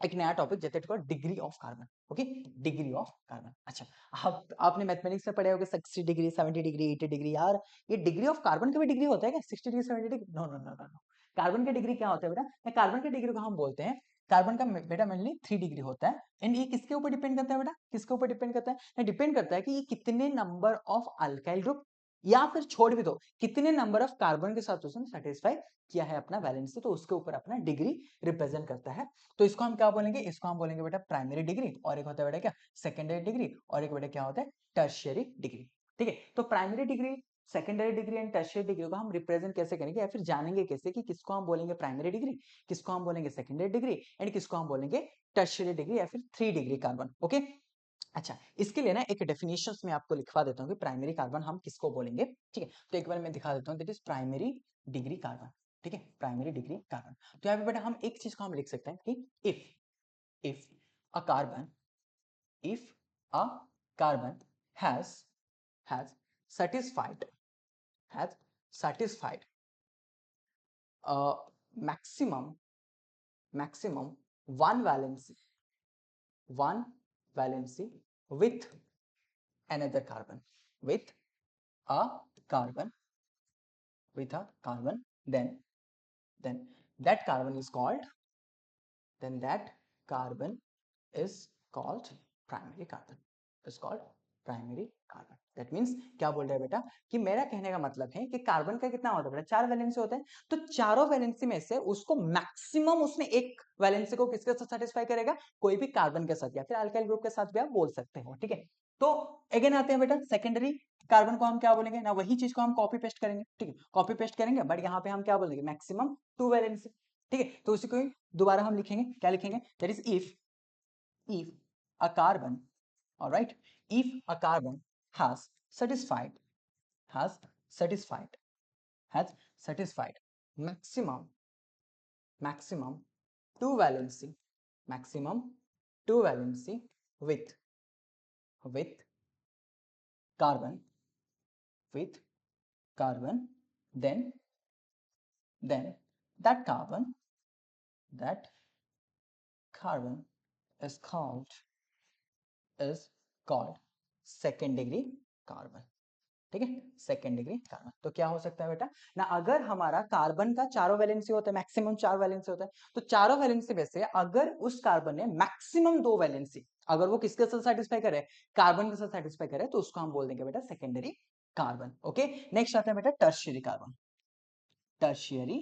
एक नया टॉपिक जैसे degree of carbon. Okay, degree of carbon. अच्छा, आपने मैथमेटिक्स में पढ़े होंगे 60 डिग्री, 70 डिग्री, 80 डिग्री। यार ये डिग्री ऑफ कार्बन का भी डिग्री होता है क्या, 60 degree, 70 degree? No no no no no, carbon का डिग्री क्या होता है बेटा, कार्बन का डिग्री को हम बोलते हैं, कार्बन का बेटा मेनली 3 डिग्री होता है। एंड ये किसके ऊपर डिपेंड करता है बेटा, किसके ऊपर डिपेंड करता है, डिपेंड करता है कि ये कितने नंबर ऑफ अल्काइल ग्रुप, या फिर छोड़ भी दो कितने नंबर ऑफ कार्बन के साथ उसने सेटिस्फाई किया है अपना वैलेंसी, तो उसके ऊपर अपना डिग्री रिप्रेजेंट करता है। तो इसको हम क्या बोलेंगे, इसको हम बोलेंगे बेटा प्राइमरी डिग्री, और एक होता है बेटा क्या, सेकेंडरी डिग्री, और एक बेटा क्या होता है, टर्शियरी डिग्री। ठीक है, तो primary decree, secondary degree and tertiary degree को हम रिप्रेजेंट कैसे करेंगे, या फिर जानेंगे कैसे कि किसको हम बोलेंगे प्राइमरी डिग्री, किसको हम बोलेंगे सेकेंडरी डिग्री, एंड किसको हम बोलेंगे टर्शियरी डिग्री या फिर 3 डिग्री कार्बन। ओके, अच्छा, इसके लिए ना एक डेफिनेशंस में आपको लिखवा देता हूँ कि प्राइमरी कार्बन हम किसको बोलेंगे, ठीक है। तो एक बार मैं दिखा देता हूँ, that is primary decree carbon, ठीक है, प्राइमरी डिग्री कार्बन। तो यहाँ पे बेटा हम एक चीज को हम लिख सकते हैं कि if a carbon, if a carbon has satisfied has satisfied maximum one valency one valency with another carbon with a carbon with a carbon, then that carbon is called, then that carbon is called primary carbon, is called primary carbon. That means क्या बोल रहा है बेटा कि मेरा कहने का मतलब है कि कार्बन का कितना होता है बेटा, 4 वैलेंसी होते हैं, तो चारों वैलेंसी में से उसको मैक्सिमम उसने एक वैलेंसी को किसके साथ सेटिस्फाई करेगा, कोई भी कार्बन के साथ या फिर अल्काइल ग्रुप के साथ भी आप बोल सकते हो, ठीक है। तो अगेन आते हैं बेटा सेकेंडरी कार्बन को हम क्या बोलेंगे ना, वही चीज को हम कॉपी पेस्ट करेंगे, ठीक है, कॉपी पेस्ट करेंगे, बट यहाँ पे हम क्या बोलेंगे, मैक्सिमम 2 वैलेंसी, ठीक है। तो उसी को दोबारा हम लिखेंगे, क्या लिखेंगे, that is if a carbon, all right, if a carbon has satisfied has satisfied has satisfied maximum 2 valency maximum 2 valency with carbon with carbon, then that carbon is called second degree carbon, ठीक है, second degree carbon. तो क्या हो सकता है बेटा ना, अगर हमारा कार्बन का चारों वैलेंसी होता है, मैक्सिमम 4 वैलेंसी होता है, तो चारों वैलेंसी में से अगर उस कार्बन ने मैक्सिमम 2 वैलेंसी अगर वो किसके साथ सेटिस्फाई करे, कार्बन के साथ सेटिस्फाई करे, तो उसको हम बोल देंगे बेटा सेकेंडरी कार्बन। ओके, नेक्स्ट आता है बेटा tertiary carbon, tertiary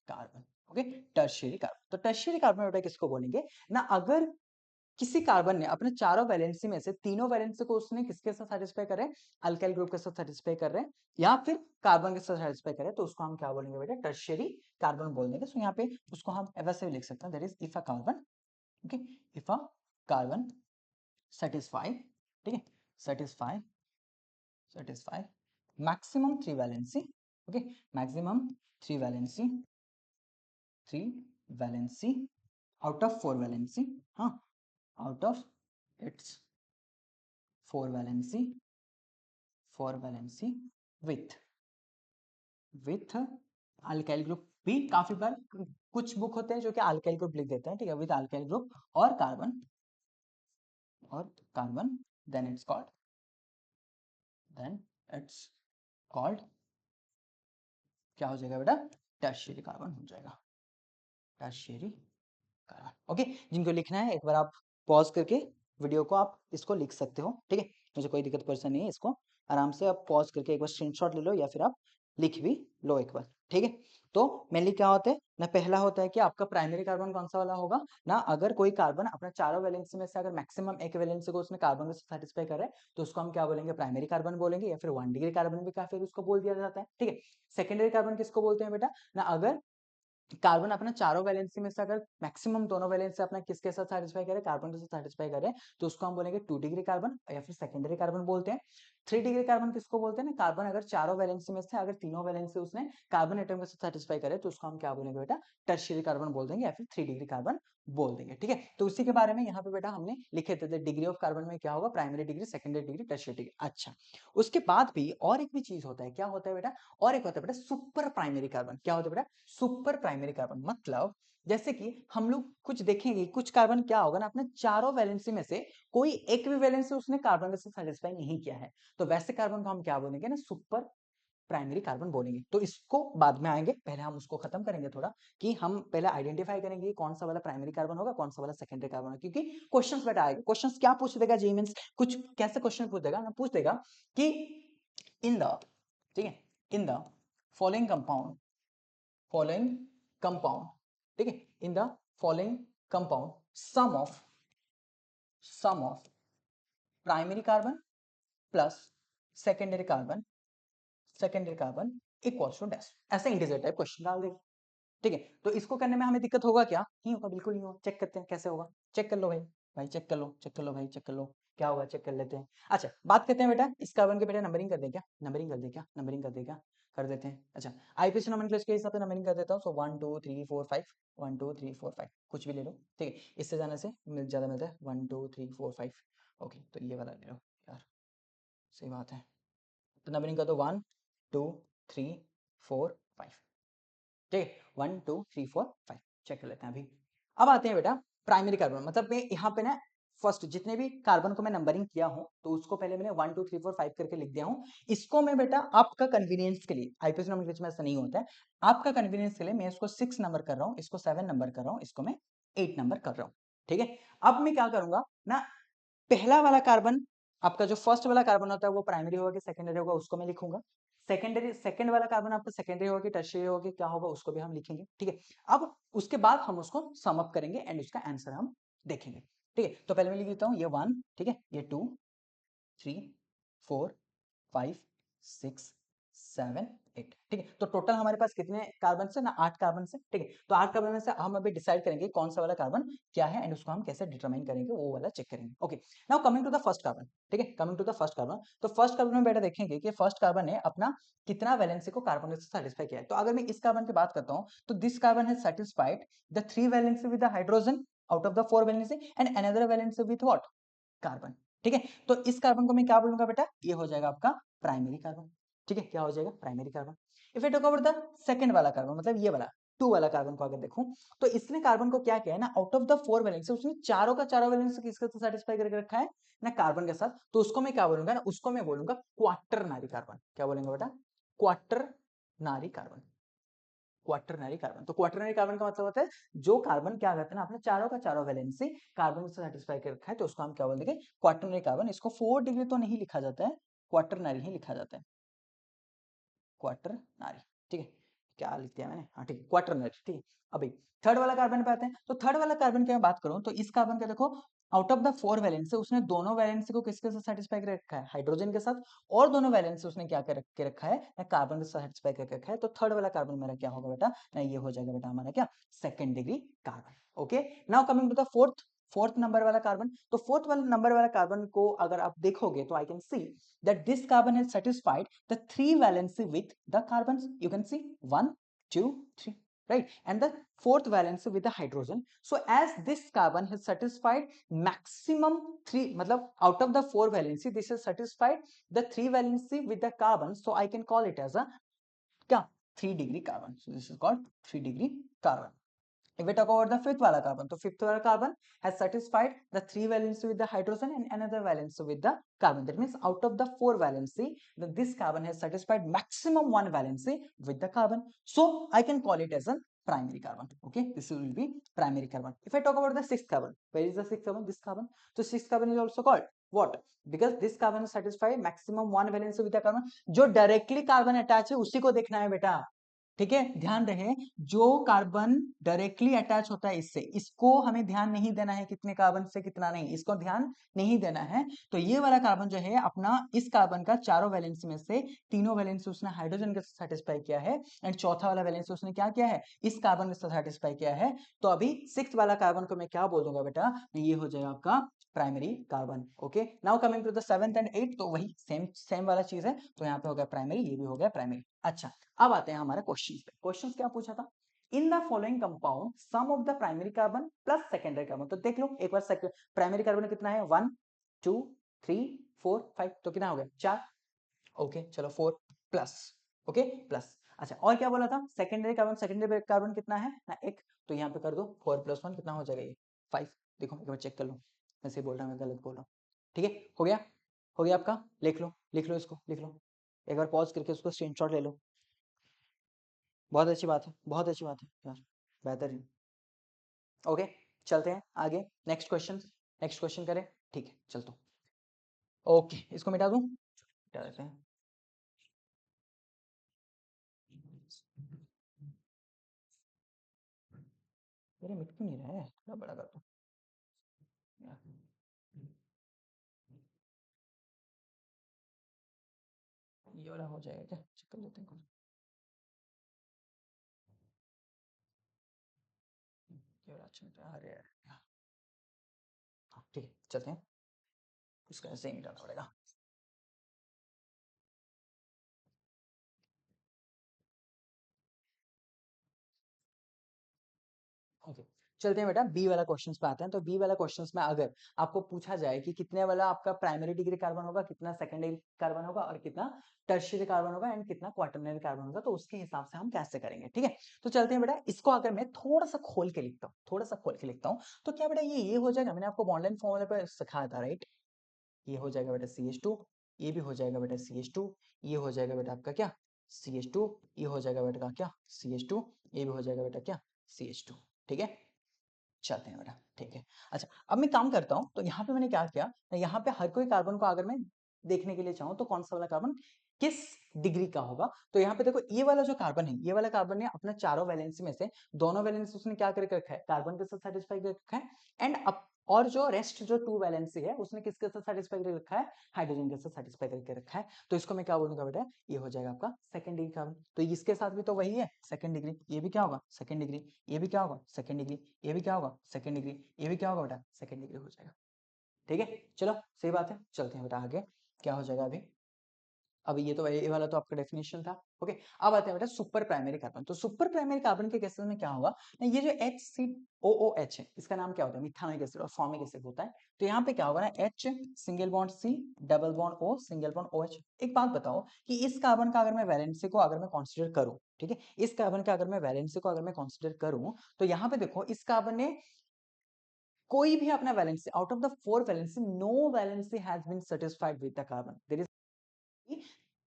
carbon, okay, tertiary carbon. तो टर्शियरी कार्बन बेटा किसको बोलेंगे ना, अगर किसी कार्बन ने अपने चारों वैलेंसी में से तीनों वैलेंसी को उसने किसके साथ सेटिस्फाई कर रहे हैं, अल्काइल ग्रुप के साथ सेटिस्फाई कर रहे हैं या फिर कार्बन के साथ सेटिस्फाई कर रहे हैं, तो उसको हम क्या बोलेंगे बेटा, टर्शियरी कार्बन बोल देंगे। सो यहाँ पे उसको हम वैसे भी लिख सकते हैं, that is if a carbon, okay, if a carbon satisfy, ठीक है, satisfy satisfy maximum 3 valency, okay, maximum 3 valency 3 valency out of 4 valency, हाँ, out of its 4 valency with alkyl group भी काफी बार कुछ बुक होते हैं जो कि अल्काइल ग्रुप लिख देते हैं, ठीक है, विद अल्काइल ग्रुप और कार्बन then it's called क्या हो जाएगा बेटा, टर्शियरी कार्बन हो जाएगा, टर्शियरी कार्बन। ओके, जिनको लिखना है एक बार आप पॉज करके वीडियो को आप इसको लिख सकते हो, ठीक है, मुझे कोई दिक्कत परेशानी नहीं है, इसको आराम से आप पॉज करके एक बार स्क्रीनशॉट ले लो या फिर आप लिख भी लो एक बार, ठीक है। तो मेनली क्या होता है ना, पहला होता है कि आपका प्राइमरी कार्बन कौन सा वाला होगा ना, अगर कोई कार्बन अपना चारों वैलेंसी में से अगर मैक्सिमम एक वैलेंसी को उसने कार्बन से सेटिस्फाई कर रहा है, तो उसको हम क्या बोलेंगे, प्राइमरी कार्बन बोलेंगे, या फिर 1 डिग्री कार्बन भी काफी उसको बोल दिया जाता है, ठीक है। सेकेंडरी कार्बन किसको बोलते हैं बेटा ना, अगर कार्बन अपना चारों वैलेंसी में से अगर मैक्सिमम दोनों वैलेंसी अपना किसके साथ सेटिस्फाई करे, कार्बन के साथ सेटिस्फाई करे, तो उसको हम बोलेंगे 2 डिग्री कार्बन या फिर सेकेंडरी कार्बन बोलते हैं। 3 डिग्री कार्बन किसको बोलते हैं ना, कार्बन अगर चारों वैलेंसी में से अगर तीनों वैलेंसी उसने कार्बन एटम के साथ सेटिस्फाई करे, तो उसको हम क्या बोलेंगे बेटा, टर्शियरी कार्बन बोल देंगे या फिर 3 डिग्री कार्बन बोल देंगे, ठीक है। तो उसी के बारे में यहाँ पे बेटा हमने लिखे थे, डिग्री ऑफ कार्बन में क्या होगा, primary decree, secondary degree, tertiary degree. अच्छा, उसके बाद भी और एक भी चीज होता है, क्या होता है बेटा, और एक होता है बेटा सुपर प्राइमरी कार्बन। क्या होता है बेटा, सुपर प्राइमरी कार्बन, मतलब जैसे कि हम लोग कुछ देखेंगे, कुछ कार्बन क्या होगा ना, अपने चारों वैलेंसी में से कोई एक भी वैलेंसी उसने कार्बन के साथ सेटिस्फाई नहीं किया है, तो वैसे कार्बन को हम क्या बोलेंगे ना, सुपर प्राइमरी कार्बन बोलेंगे। तो इसको बाद में आएंगे, पहले हम उसको खत्म करेंगे थोड़ा, कि हम पहले आइडेंटिफाई करेंगे कौन सा वाला प्राइमरी कार्बन होगा, कौन सा वाला सेकेंडरी कार्बन होगा, क्योंकि क्वेश्चंस बेटा आएगा, क्वेश्चंस क्या पूछ देगा जी मींस, कुछ कैसे क्वेश्चन पूछ देगा ना, पूछ देगा कि इन द, ठीक है, इन द फॉलोइंग कंपाउंड, ठीक है, in the following compound sum of primary carbon plus secondary carbon equals to dash, ऐसे इंटीजर टाइप क्वेश्चन डाल देगा, ठीक है। तो इसको करने में हमें दिक्कत होगा क्या, नहीं होगा, बिल्कुल नहीं होगा। चेक करते हैं कैसे होगा, चेक कर लो भाई, चेक कर लो भाई, चेक कर लो। क्या होगा चेक कर लेते हैं। अच्छा बात करते हैं बेटा इस कार्बन के बेटा नंबरिंग कर दे क्या, नंबरिंग कर दे क्या, नंबरिंग कर दे क्या, कर देते हैं। अच्छा आईपीसी नोमेनक्लेचर के हिसाब से नंबरिंग कर देता हूँ। सो 1 2 3 4 5, 1 2 3 4 5 कुछ भी ले लो, ठीक है, इससे जाने से ज़्यादा मिलता है 1 2 3 4 5। ओके तो ये वाला ले लो यार, सही बात है। तो नंबरिंग कर दो 1 2 3 4 5, ठीक है, 1 2 3 4 5 चेक कर लेते हैं अभी। अब आते हैं बेटा प्राइमरी कार्बन, मतलब मैं यहाँ पे ना फर्स्ट जितने भी कार्बन को मैं नंबरिंग किया हूँ तो उसको पहले मैंने 1 2 3 4 5 करके लिख दिया हूँ। इसको मैं बेटा आपका कन्वीनियंस के लिए, आईपीसी नोमेनक्लेचर में ऐसा नहीं होता है, आपका कन्वीनियंस के लिए मैं इसको 6 नंबर कर रहा हूँ, इसको 7 नंबर कर रहा हूँ, इसको मैं 8 नंबर कर रहा हूँ, ठीक है। अब मैं क्या करूंगा ना, पहला वाला कार्बन आपका जो फर्स्ट वाला कार्बन होता है वो प्राइमरी होगा कि सेकेंडरी होगा उसको मैं लिखूंगा। सेकेंडरी सेकेंड वाला कार्बन आपका सेकेंडरी होगा कि टर्शियरी होगा कि क्या होगा उसको भी हम लिखेंगे, ठीक है। अब उसके बाद हम उसको सम अप करेंगे एंड उसका आंसर हम देखेंगे, ठीक है। तो पहले मैं लिख देता हूँ ये 1, ठीक है, ये 2 3 4 5 6 7 8, ठीक है। तो टोटल हमारे पास कितने कार्बन से ना 8 कार्बन से, ठीक है। तो 8 कार्बन में से हम अभी डिसाइड करेंगे कौन सा वाला कार्बन क्या है एंड उसको हम कैसे डिटरमाइन करेंगे वो वाला चेक करेंगे। Okay now coming to the first carbon, ठीक है, coming to the first carbon. तो फर्स्ट कार्बन में बेटा देखेंगे कि फर्स्ट कार्बन ने अपना कितना वैलेंसी को कार्बन से सेटिस्फाई किया है। तो अगर मैं इस कार्बन की बात करता हूँ तो this carbon has satisfied the 3 valency with the hydrogen out of the 4 valency and another valency with what, carbon, ठीक है। तो इस कार्बन को मैं क्या बोलूंगा बेटा, ये हो जाएगा आपका प्राइमरी कार्बन, ठीक है, क्या हो जाएगा primary carbon. If I talk about the second वाला कार्बन, मतलब ये वाला 2 वाला कार्बन को अगर देखूं तो इसने कार्बन को क्या किया है ना, आउट ऑफ द 4 वैलेंसी उसने चारों का चारों वैलेंसी किसके साथ सेटिस्फाई करके रखा है ना, कार्बन के साथ। तो उसको मैं क्या बोलूंगा ना, उसको मैं बोलूंगा क्वाटरनरी कार्बन। क्या बोलेंगे बेटा, क्वाटरनरी कार्बन, क्वाटरनरी कार्बन। तो क्वाटरनरी कार्बन का मतलब होता है जो कार्बन क्या करते हैं ना अपने चारों का चारों वैलेंसी कार्बन से सेटिस्फाई कर रखा है, तो उसको हम क्या बोल देंगे क्वाटरनरी कार्बन। इसको 4 डिग्री तो नहीं लिखा जाता है, क्वाटरनरी ही लिखा जाता है, क्वाटरनरी, ठीक है। क्या लिख दिया मैंने, हाँ ठीक है क्वाटरनरी, ठीक है। अभी थर्ड वाला कार्बन पे आते हैं। तो थर्ड वाला कार्बन की मैं बात करूं तो इस कार्बन का देखो आउट ऑफ द 4 वैलेंसी उसने दोनों वैलेंसी को किसके साथ सेटिस्फाई कर रखा है, हाइड्रोजन के साथ, और दोनों वैलेंसी उसने क्या कर के रखा है ना, कार्बन के साथ सेटिस्फाई करके रखा है। तो थर्ड वाला कार्बन मेरा क्या होगा बेटा ना, ये हो जाएगा बेटा हमारा क्या, second degree carbon. Okay now coming to the fourth number वाला कार्बन। तो फोर्थ वाला नंबर वाला कार्बन को अगर आप देखोगे तो I can see that this carbon has satisfied the 3 valency with the carbons. You can see 1 2 3, right, and the fourth valency with the hydrogen. So as this carbon has satisfied maximum 3, matlab out of the 4 valency this has satisfied the 3 valency with the carbon, so I can call it as a kya, 3 degree carbon. So this is called 3 degree carbon. If we talk about the fifth wala carbon, so fifth wala carbon has satisfied the 3 valency with the hydrogen and another valency with the carbon. That means out of the 4 valency, this carbon has satisfied maximum 1 valency with the carbon. So I can call it as a primary carbon. Okay, this will be primary carbon. If I talk about the sixth carbon, where is the sixth carbon? This carbon. So sixth carbon is also called what? Because this carbon is satisfied maximum 1 valency with the carbon. जो directly carbon attach है उसी को देखना है बेटा, ठीक है। ध्यान रहे जो कार्बन डायरेक्टली अटैच होता है इससे, इसको हमें ध्यान नहीं देना है कितने कार्बन से कितना नहीं, इसको ध्यान नहीं देना है। तो ये वाला कार्बन जो है अपना इस कार्बन का चारों वैलेंसी में से तीनों वैलेंसी उसने हाइड्रोजन के साथ सेटिस्फाई किया है एंड चौथा वाला वैलेंसी उसने क्या किया है, इस कार्बन के साथ सेटिस्फाई किया है। तो अभी सिक्स्थ वाला कार्बन को मैं क्या बोल दूंगा बेटा, ये हो जाएगा आपका primary carbon. Okay now coming to the seventh and eight, तो वही सेम सेम वाला चीज है, तो यहाँ पे हो गया प्राइमरी, ये भी हो गया प्राइमरी। अच्छा अब आते हैं हमारे क्वेश्चंस पे। क्वेश्चंस क्या पूछा था, in the following compound sum of the primary carbon plus secondary carbon. तो देख लो एक बार प्राइमरी कार्बन कितना है 1 2 3 4 5, तो कितना हो गया 4। ओके चलो 4 प्लस, ओके प्लस। अच्छा और क्या बोला था, सेकेंडरी कार्बन कितना है ना, एक, तो यहाँ पे कर दो 4 + 1 कितना हो जाएगा ये 5। देखो एक बार चेक कर लो, मैं सही बोल रहा हूँ मैं गलत बोल रहा हूँ, ठीक है हो गया, हो गया आपका। लिख लो इसको, लिख लो एक बार पॉज करके उसको स्क्रीनशॉट ले लो। बहुत अच्छी बात है, बहुत अच्छी बात है यार, बेहतरीन। ओके चलते हैं आगे, नेक्स्ट क्वेश्चन करें, ठीक है चलता हूँ। ओके इसको मिटा दूं, मिटा देते हैं। मेरे मिट क्यों नहीं रहा है, थोड़ा बड़ा कर दो यार। ये वाला हो जाएगा क्या, चेक कर लेते हैं। ये वाला अच्छा मिट रहा है, अरे यार हाँ, ठीक है चलते हैं। इसको ऐसे ही मिटाना पड़ेगा। ओके, चलते हैं बेटा बी वाला क्वेश्चंस पे आते हैं। तो बी वाला क्वेश्चंस में अगर आपको पूछा जाए कि कितने वाला आपका प्राइमरी डिग्री कार्बन होगा, कितना सेकेंडरी कार्बन होगा और कितना टर्शियरी कार्बन होगा एंड कितना क्वाटरनरी कार्बन होगा, तो उसके हिसाब से हम कैसे करेंगे, ठीक है। तो चलते हैं बेटा, इसको अगर मैं थोड़ा सा खोल के लिखता हूँ, थोड़ा सा खोल के लिखता हूँ, तो क्या बेटा ये हो जाएगा, मैंने आपको बॉन्ड लाइन फॉर्मूला पे सिखाया था, राइट। ये हो जाएगा बेटा CH2, ये भी हो जाएगा बेटा CH2, ये हो जाएगा बेटा आपका क्या CH2, ये हो जाएगा बेटा क्या CH2, ये भी हो जाएगा बेटा क्या CH2, ठीक है। चलते हैं बेटा, ठीक है। अच्छा, अब मैं काम करता हूँ, तो यहाँ पे मैंने क्या किया, यहाँ पे हर कोई कार्बन को अगर मैं देखने के लिए चाहूँ तो कौन सा वाला कार्बन किस डिग्री का होगा, तो यहाँ पे देखो ये वाला जो कार्बन है, ये वाला कार्बन ने अपना चारों वैलेंसी में से दोनों वैलेंसी उसने क्या करके रखा है, कार्बन के साथ सेटिस्फाई कर रखा है, एंड अब और जो रेस्ट जो 2 वैलेंसी है उसने किसके साथ सेटिस्फाई कर रखा है, हाइड्रोजन के साथ सेटिस्फाई करके रखा है। तो इसको मैं क्या बोलूंगा बेटा, ये हो जाएगा आपका सेकंड डिग्री कार्बन। तो इसके साथ भी तो वही है सेकंड डिग्री, ये भी क्या होगा सेकंड डिग्री, ये भी क्या होगा सेकंड डिग्री, ये भी क्या होगा सेकंड डिग्री, ये भी क्या होगा बेटा सेकंड डिग्री हो जाएगा, ठीक है। चलो सही बात है, चलते हैं बेटा आगे क्या हो जाएगा अभी। अब ये तो ये वाला तो आपका डेफिनेशन था, ओके। अब आते हैं बेटा सुपर प्राइमरी कार्बन। तो सुपर प्राइमरी कार्बन के केसेस में क्या होगा, ये जो HCOOH है, इसका नाम क्या होता है, मिथानोइक एसिड और फॉर्मिक एसिड होता है। तो यहाँ पे क्या होगा ना, H single bond C double bond O single bond OH। एक बात बताओ कि इस कार्बन का अगर मैं वैलेंसी को अगर मैं कंसीडर करूं, ठीक है, इस कार्बन का अगर मैं वैलेंसी को अगर मैं कंसीडर करूं, तो यहाँ पे देखो इस कार्बन ने कोई भी अपना valency out of the 4 valency, no valency has been satisfied with the carbon, there is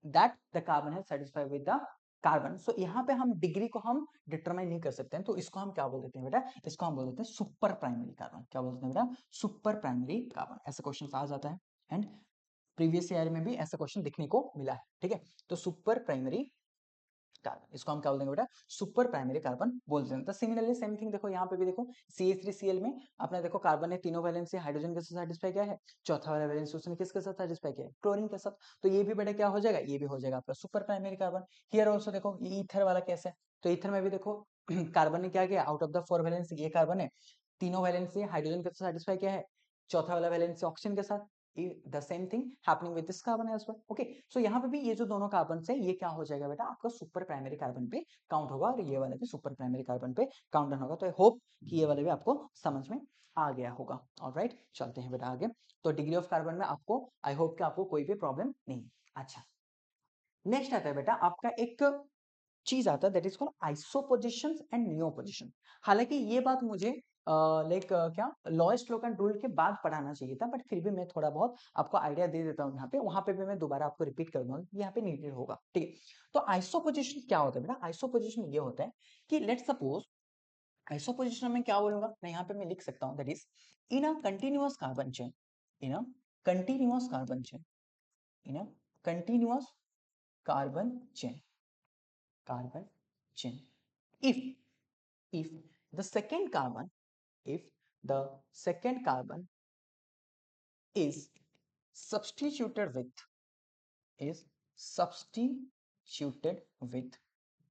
that the carbon है satisfied with the carbon. So यहाँ पे हम डिग्री को हम डिटरमाइन नहीं कर सकते हैं, तो इसको हम क्या बोल देते हैं बेटा, इसको हम बोल देते हैं सुपर प्राइमरी कार्बन। क्या बोलते हैं बेटा, सुपर प्राइमरी कार्बन। ऐसा क्वेश्चन आ जाता है एंड प्रीवियस ईयर में भी ऐसा क्वेश्चन देखने को मिला है, ठीक है। तो सुपर प्राइमरी कार्बन, इसको हम क्या बोल देंगे बेटा, सुपर प्राइमरी कार्बन बोल देते हैं। तो सिमिलरली सेम थिंग देखो यहाँ पे भी देखो CH3Cl में अपने देखो कार्बन ने तीनों वैलेंसी हाइड्रोजन के साथ सेटिस्फाई किया है, चौथा वाला वैलेंसी उसने किसके साथ सेटिस्फाई किया है, क्लोरीन के साथ। तो ये भी बेटा क्या हो जाएगा, ये भी हो जाएगा आपका super primary carbon. Here also देखो ये ईथर वाला कैसे है, तो ईथर में भी देखो कार्बन ने क्या किया, आउट ऑफ द 4 वैलेंसी ये कार्बन है तीनों वैलेंसी हाइड्रोजन के साथ सेटिस्फाई किया है, चौथा वाला वैलेंसी ऑक्सीजन के साथ, the same thing happening with this carbon as well, okay। so यहाँ पे भी ये जो दोनों कार्बन है ये क्या हो जाएगा बेटा, आपका सुपर प्राइमरी कार्बन पे काउंट होगा और ये वाला भी सुपर प्राइमरी कार्बन पे काउंट होगा। तो आई होप कि ये वाला भी आपको समझ में आ गया होगा। ऑलराइट, चलते हैं बेटा आगे। तो डिग्री ऑफ कार्बन में आपको आई होप कि आपको कोई भी प्रॉब्लम नहीं। अच्छा, नेक्स्ट आता है बेटा आपका एक चीज आता है दैट इज कॉल्ड आइसोपोजिशन एंड नियोपोजिशन। हालांकि ये बात मुझे लाइक क्या लॉएस्ट लोकन रूल के बाद पढ़ाना चाहिए था, बट फिर भी मैं थोड़ा बहुत आपको आइडिया दे देता हूँ यहाँ पे, वहां पे भी मैं दोबारा आपको रिपीट कर दूंगा, यहाँ पे नीडेड होगा, ठीक है। तो आइसोपोजिशन क्या होता है बेटा, आइसोपोजिशन ये होता है कि लेट सपोज आइसोपोजिशन में क्या बोलूंगा मैं, यहाँ पे मैं लिख सकता हूँ that is in a continuous carbon chain, in a continuous carbon chain, in a continuous carbon chain, carbon chain, if the second carbon, if the second carbon is substituted with, is substituted with,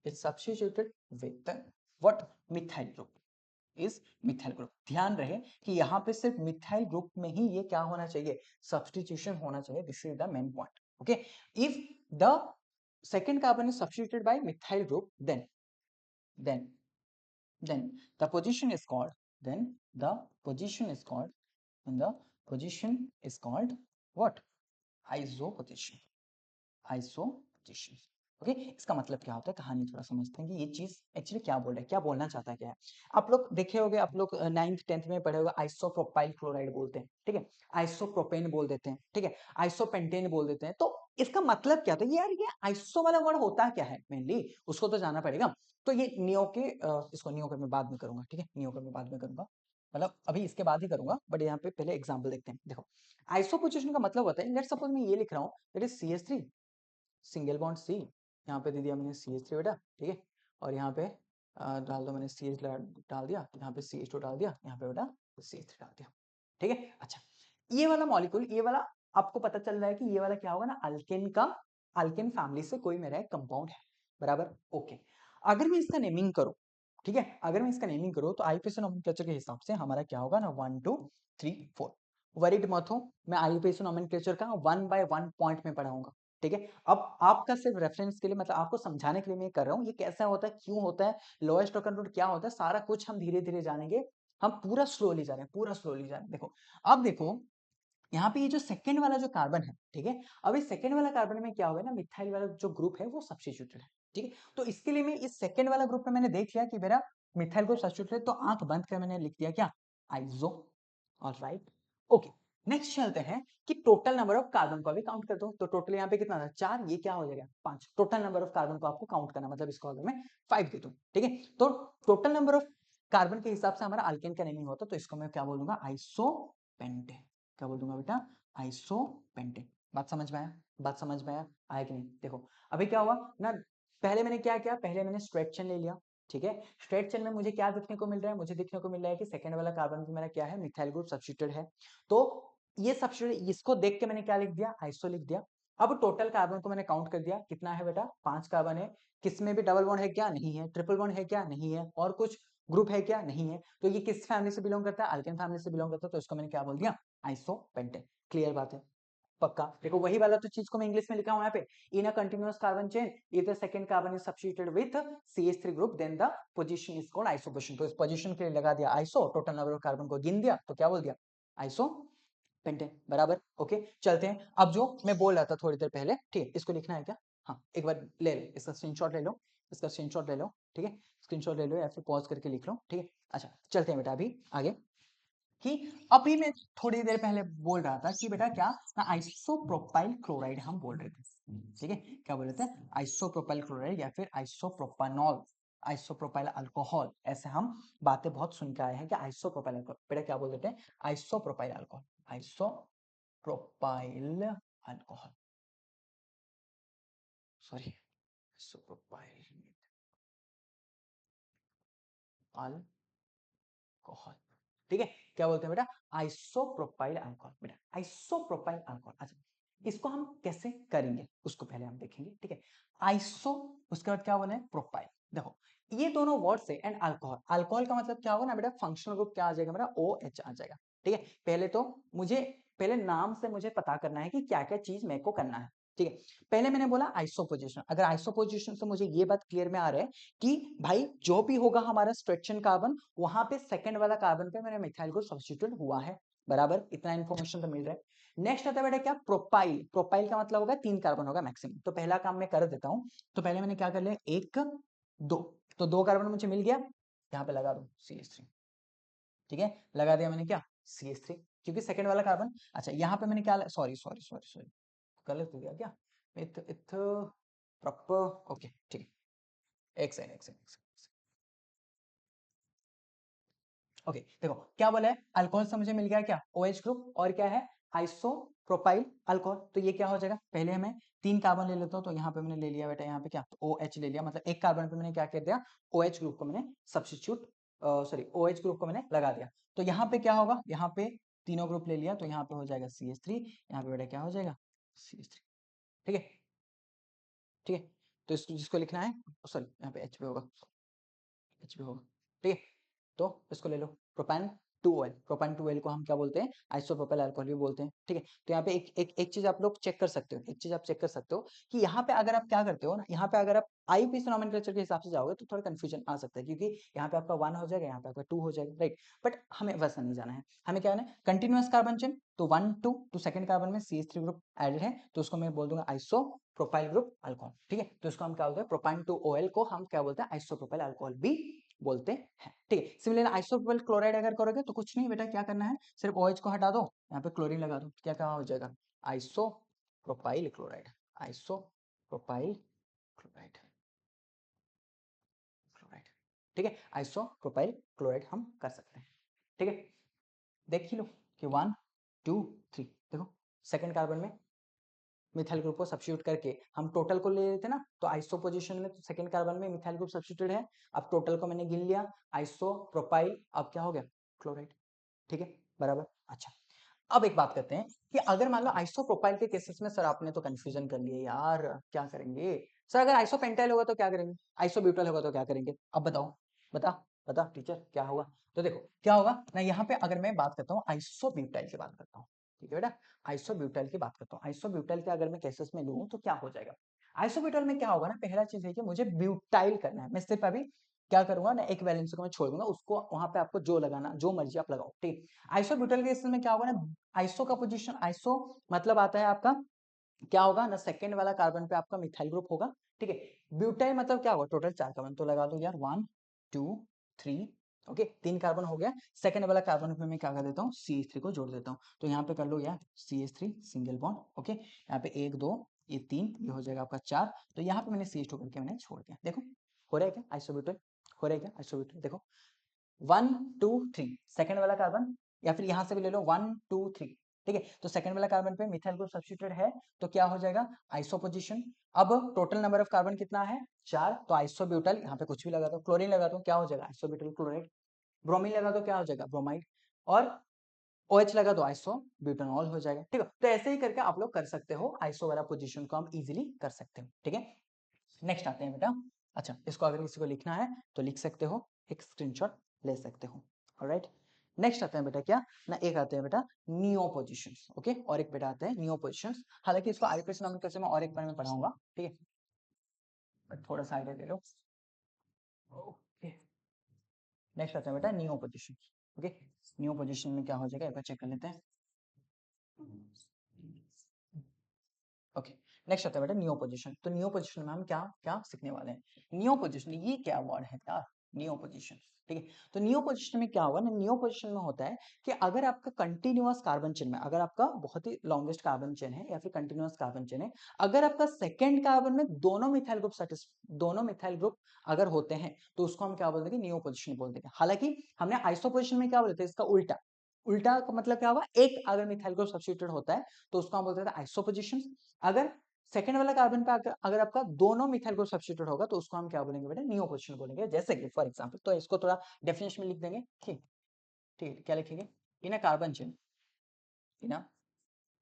is substituted with what, methyl group, इस methyl group. ध्यान रहे कि यहाँ पे सिर्फ methyl group में ही ये क्या होना चाहिए, सब्सटीट्यूशन होना चाहिए, this is the main point, okay. If the second carbon is substituted by methyl group, then then the position is called, then the position is called, and the position is called what, isoposition, isoposition, okay. इसका मतलब क्या होता है, कहानी थोड़ा समझते हैं कि ये चीज एक्चुअली क्या बोल रहा है, क्या बोलना चाहता है, क्या है। आप लोग देखे होंगे, आप लोग 9th 10th में पढ़े होंगे, आइसोप्रोपाइल क्लोराइड बोलते हैं, ठीक है, आइसोप्रोपेन बोल देते हैं, ठीक है, आइसोपेंटेन बोल देते हैं। तो इसका मतलब क्या था यार, ये आइसो वाला वर्ड होता क्या है मेनली, उसको तो जाना पड़ेगा। तो ये नियो के इसको नियो का मैं बाद में करूंगा, ठीक है, नियो का मैं बाद में करूंगा, मतलब अभी इसके बाद ही करूंगा, बट यहाँ पे पहले एग्जांपल देखते हैं। देखो आइसोपोजिशन का मतलब होता है, लेट्स सपोज मैं ये लिख रहा हूँ that is CH3 single bond C, यहाँ पे दे दिया मैंने CH3 बेटा, ठीक है, और यहाँ पे डाल दो मैंने CH डाल दिया, यहाँ पे CH2 डाल दिया, यहाँ पे बेटा CH3 डाल दिया, ठीक है। अच्छा, ये वाला मॉलिक्यूल, ये वाला आपको पता चल रहा है कि ये वाला क्या होगा ना, अल्केन का, अल्केन फैमिली से कोई मेरा एक कंपाउंड है, बराबर, ओके। अगर मैं इसका नेमिंग करूं, ठीक है, अगर मैं इसका नेमिंग करूं तो आईपीसी नोमेनक्लेचर के हिसाब से हमारा क्या होगा ना, 1 2 3 4, वरीड मत हो, मैं आईयूपीएसी नोमेनक्लेचर का 1 बाय 1 पॉइंट में पढ़ाऊंगा, ठीक है। अब आपका सिर्फ रेफरेंस के लिए, मतलब आपको समझाने के लिए मैं कर रहा हूँ, ये कैसा होता है, क्यों होता है, लोएस्ट टोकन रूट क्या होता है, सारा कुछ हम धीरे धीरे जानेंगे। हम पूरा स्लोली जा रहे हैं, पूरा स्लोली जा रहे हैं। देखो अब देखो यहाँ पे ये जो सेकंड वाला जो कार्बन है, ठीक है, अब इस सेकंड वाला कार्बन में क्या होगा ना, मिथाइल वाला जो ग्रुप है वो सब्स्टिट्यूटेड है, ठीक है। तो इसके लिए मैं इस सेकंड वाला ग्रुप में मैंने देख लिया कि मेरा मिथाइल ग्रुप सब्स्टिट्यूटेड है, तो आंख बंद कर मैंने लिख दिया क्या, आइसो। Alright, okay. नेक्स्ट चलते हैं कि टोटल नंबर ऑफ कार्बन को अभी काउंट कर दो, तो टोटल यहाँ पे कितना था, 4, ये क्या हो जाएगा 5। टोटल नंबर ऑफ कार्बन को आपको काउंट करना, मतलब इसको अगर मैं 5 दे दूं, ठीक है, तो टोटल नंबर ऑफ कार्बन के हिसाब से हमारा अल्केन का नेमिंग होता, तो इसको मैं क्या बोलूंगा, आइसोपेंटेन। क्या बोल दूंगा बेटा, आइसोपेंटेन। बात समझ में आया, बात समझ में आया, आया कि नहीं। देखो अभी क्या हुआ ना, पहले मैंने क्या किया, पहले मैंने स्ट्रेट चेन ले लिया, ठीक है। स्ट्रेट चेन में मुझे क्या देखने को मिल रहा है, मुझे देखने को मिल रहा है कि सेकंड वाला कार्बन मेरा क्या है, मिथाइल ग्रुप सब्स्टिट्यूटेड है, तो ये सब्स्टिट्यूट, इसको देख के मैंने क्या लिख दिया, आइसो लिख दिया। अब टोटल कार्बन को मैंने काउंट कर दिया, कितना है बेटा, 5 कार्बन है। किसमें भी डबल बॉन्ड है क्या, नहीं है। ट्रिपल बॉन्ड है क्या, नहीं है। और कुछ ग्रुप है क्या, नहीं है। तो ये किस फैमिली से बिलोंग करता है, अल्केन फैमिली से बिलोंग करता है, तो इसको मैंने क्या बोल दिया, आइसोपेंटेन। क्लियर बात है, पक्का। देखो वही वाला तो चीज को मैं इंग्लिश में लिखा हूं यहाँ पे, in a continuous carbon chain if the second carbon is substituted with CH3 group then the position is called iso position. तो इस पोजीशन के लिए लगा दिया iso, total number of carbon को गिन दिया, तो क्या बोल दिया, आइसो पेंटेन। बराबर, ओके। चलते हैं अब जो मैं बोल रहा था थोड़ी देर पहले, ठीक है, इसको लिखना है क्या, हाँ एक बार ले लो, इसका स्क्रीनशॉट ले लो, इसका स्क्रीनशॉट ले लो, ठीक है, स्क्रीनशॉट ले लो या फिर पॉज करके लिख लो, ठीक है। अच्छा चलते हैं बेटा अभी आगे, कि अभी मैं थोड़ी देर पहले बोल रहा था कि बेटा क्या, आइसोप्रोपाइल क्लोराइड हम बोल रहे थे, ठीक है। क्या बोल रहे थे, आइसोप्रोपाइल क्लोराइड या फिर आइसोप्रोपानॉल, आइसोप्रोपाइल अल्कोहल, ऐसे हम बातें बहुत सुन के आए हैं कि आइसोप्रोपाइल अल्कोहल, बेटा क्या बोल देते हैं, isopropyl alcohol, isopropyl alcohol, sorry, isopropyl alcohol, ठीक है। क्या बोलते हैं बेटा, आइसोप्रोपाइल अल्कोहल, बेटा आइसोप्रोपाइल अल्कोहल। अच्छा इसको हम कैसे करेंगे उसको पहले हम देखेंगे, ठीक है। आइसो, उसके बाद क्या बोले, प्रोपाइल। देखो ये दोनों वर्ड से, एंड अल्कोहल, अल्कोहल का मतलब क्या होगा ना बेटा, फंक्शनल ग्रुप क्या आ जाएगा मेरा, OH आ जाएगा, ठीक है। पहले तो मुझे, पहले नाम से मुझे पता करना है कि क्या क्या चीज मेरे को करना है, ठीक है। पहले मैंने बोला आइसोपोजिशन, अगर आइसोपोजिशन से मुझे ये बात क्लियर में आ रहा है कि भाई जो भी होगा हमारा स्ट्रेचन कार्बन, वहां पे सेकंड वाला कार्बन पे मेरा मिथाइल ग्रुप सब्स्टिट्यूट हुआ है, बराबर, इतना इंफॉर्मेशन तो मिल रहा है। नेक्स्ट आता है बेटा क्या, प्रोपाइल। प्रोपाइल का मतलब होगा 3 कार्बन होगा मैक्सिमम, तो पहला काम मैं कर देता हूं। तो पहले मैंने क्या कर लिया, 1 2, तो 2 कार्बन मुझे मिल गया, यहाँ पे लगा दो CH3, ठीक है, लगा दिया मैंने क्या, CH3, क्योंकि सेकंड वाला कार्बन। अच्छा यहाँ पे मैंने क्या, सॉरी सॉरी सॉरी सॉरी, गलत हो गया क्या, इथ इथ प्रॉपर, ओके ठीक है, एक सेकंड एक सेकंड एक सेकंड। ओके देखो क्या बोला है, अल्कोहल से मुझे मिल गया क्या, OH ग्रुप, और क्या है, आइसोप्रोपाइल अल्कोहल। तो ये क्या हो जाएगा, पहले मैं 3 कार्बन ले लेता हूँ, तो यहाँ पे मैंने ले लिया बेटा, यहाँ पे क्या, तो OH ले लिया, मतलब एक कार्बन पे मैंने क्या कर दिया, OH ग्रुप को मैंने सब्स्टिट्यूट, सॉरी OH ग्रुप को मैंने लगा दिया। तो यहाँ पे क्या होगा, यहाँ पे तीनों ग्रुप ले लिया, तो यहाँ पे हो जाएगा CH3, यहाँ पे बेटा क्या हो जाएगा, CH3, ठीक है, ठीक है। तो इसको जिसको लिखना है, सॉरी यहाँ पे H पे होगा, H पे होगा, ठीक है। तो इसको ले लो, प्रोपान 2OL, प्रोपान 2OL को हम क्या बोलते हैं, आइसोप्रोपाइल अल्कोहल भी बोलते हैं, ठीक है। तो यहाँ पे एक चीज आप लोग चेक कर सकते हो, एक चीज आप चेक कर सकते हो कि यहाँ पे अगर आप क्या करते हो ना, यहाँ पे अगर आप आईयूपीएसी नोमेनक्लेचर के हिसाब से जाओगे तो थोड़ा कंफ्यूजन आ सकता है, क्योंकि यहाँ पे आपका 1 हो जाएगा, यहाँ पे आपका 2 हो जाएगा, राइट। बट हमें वैसा नहीं जाना है, हमें क्या है, कंटिन्यूअस कार्बन चेन, तो 1 2, तो सेकंड कार्बन में CH3 ग्रुप एडेड है, तो उसको मैं बोल दूंगा आइसो प्रोपाइल ग्रुप अल्कोहल, ठीक है। तो इसको हम क्या बोलते हैं, प्रोपाइन 2OL को हम क्या बोलते हैं, आइसोप्रोपाइल अल्कोहल भी बोलते हैं, ठीक है। सिमिलरली आइसोप्रोपाइल क्लोराइड अगर करोगे तो कुछ नहीं बेटा, क्या करना है, सिर्फ OH को हटा दो, यहाँ पे क्लोरीन लगा दो, क्या क्या हो जाएगा, isopropyl chloride, isopropyl chloride, chloride, ठीक है। आइसोप्रोपाइल क्लोराइड हम कर सकते हैं, ठीक है। देख ही लो कि 1 2 3, देखो सेकंड कार्बन में मिथाइल ग्रुप को सब्स्टिट्यूट करके हम टोटल को ले लेते ना, तो आइसो पोजीशन में तो सेकंड कार्बन में मिथाइल ग्रुप सब्स्टिट्यूटेड है, अब टोटल को मैंने गिन लिया, आइसो प्रोपाइल, अब क्या हो गया, क्लोराइड, ठीक है, बराबर। अच्छा अब एक बात करते हैं कि अगर मान लो आइसोप्रोपाइल के केसेस में, सर आपने तो कंफ्यूजन कर लिया यार, क्या करेंगे सर, अगर आइसोपेंटाइल होगा तो क्या करेंगे, आइसोब्यूटाइल होगा तो क्या करेंगे, अब बताओ, बता पता टीचर क्या होगा? तो देखो क्या होगा ना, यहाँ पे अगर मैं बात करता हूँ आइसोब्यूटाइल की बात करता हूँ, ठीक है बेटा, आइसोब्यूटाइल की बात करता हूँ। आइसोब्यूटाइल के अगर मैं केसेस में लूँ तो क्या हो जाएगा? आइसोब्यूटाइल में क्या होगा ना, पहला चीज है कि मुझे ब्यूटाइल करना है। मैं सिर्फ अभी क्या करूंगा ना, एक वैलेंसी को मैं छोड़ दूंगा, उसको वहां पे आपको जो लगाना, जो मर्जी आप लगाओ, ठीक। आइसोब्यूटाइल के केस में क्या होगा ना, आइसो का पोजीशन, आइसो मतलब आता है आपका क्या होगा ना, सेकंड वाला कार्बन पे आपका मिथाइल ग्रुप होगा, ठीक है। ब्यूटाइल मतलब क्या होगा, टोटल 4 कार्बन, तो लगा दो यार 1 2 3, ओके, 3 कार्बन हो गया। सेकंड वाला कार्बन पे मैं क्या कर देता हूँ, CH3 को जोड़ देता हूँ, तो यहाँ पे कर लो यार CH3 सिंगल बॉन्ड, ओके, यहाँ पे 1 2 ये 3, ये हो जाएगा आपका 4, तो यहाँ पे मैंने CH2 करके मैंने छोड़ दिया। देखो हो रहा है क्या आइसोब्यूटाइल, हो रहा है क्या आइसोब्यूटाइल, देखो 1 2 3 सेकंड वाला कार्बन, या फिर यहां से भी ले लो 1 2 3, ठीक है। तो सेकंड वाला कार्बन पे मिथाइल ग्रुप सब्स्टिट्यूटेड है, तो क्या हो जाएगा आइसो पोजीशन। अब टोटल नंबर ऑफ कार्बन कितना है 4, तो आइसोब्यूटाइल, यहाँ पे कुछ भी लगा दो, क्लोरीन लगा दो क्या हो जाएगा आइसोब्यूटाइल क्लोराइड, ब्रोमीन लगा दो क्या हो जाएगा ब्रोमाइड, और OH लगा दो आइसो ब्यूटानॉल हो जाएगा, ठीक है। तो ऐसे ही करके आप लोग कर सकते हो, आइसो वाला पोजीशन को हम इजीली कर सकते हो, ठीक है। नेक्स्ट आते हैं बेटा, अच्छा इसको अगर किसी को लिखना है तो लिख सकते हो, एक स्क्रीनशॉट ले सकते हो, ऑलराइट। नेक्स्ट आते हैं बेटा क्या ना, एक आते हैं बेटा नियो पोजीशंस, ओके, और एक बेटा आते हैं नियो पोजीशंस। हालांकि इसको आईपीएस नोमेनक्लेचर से मैं और एक बार में पढ़ाऊंगा, ठीक है, थोड़ा सा आइडिया ले लो, ओके। नेक्स्ट आते हैं बेटा neo position, okay, neo position में क्या हो जाएगा एक बार चेक कर लेते हैं, ओके। नेक्स्ट आता है बेटा नियो पोजीशन, तो नियो पोजीशन में हम क्या क्या सीखने वाले हैं, नियो पोजीशन, ये क्या वर्ड है यार, नियो पोजीशन, ठीक है। तो नियो पोजीशन में क्या होगा ना, नियो पोजीशन में होता है कि अगर आपका कंटिन्यूअस कार्बन चेन में, अगर आपका बहुत ही लॉन्गेस्ट कार्बन चेन है या फिर कंटिन्यूअस कार्बन चेन है, अगर आपका सेकेंड कार्बन में दोनों मिथाइल ग्रुप दोनों मिथाइल ग्रुप अगर होते हैं, तो उसको हम क्या बोल देंगे, नियो पोजीशन बोल देंगे। हालांकि हमने आइसो पोजीशन में क्या बोलते हैं, इसका उल्टा, उल्टा का मतलब क्या होगा, एक अगर मिथाइल ग्रुप सब्स्टिट्यूटेड होता है तो उसको हम बोलते हैं आइसो पोजीशन। अगर सेकंड वाला कार्बन पे अगर आपका दोनों मिथाइल ग्रुप सब्स्टिट्यूट होगा तो उसको हम क्या बोलेंगे बेटा, नियो पोजीशन बोलेंगे। जैसे कि फॉर एग्जांपल, तो इसको थोड़ा डेफिनेशन में लिख देंगे, ठीक, ठीक, क्या लिखेंगे, in a carbon chain, in a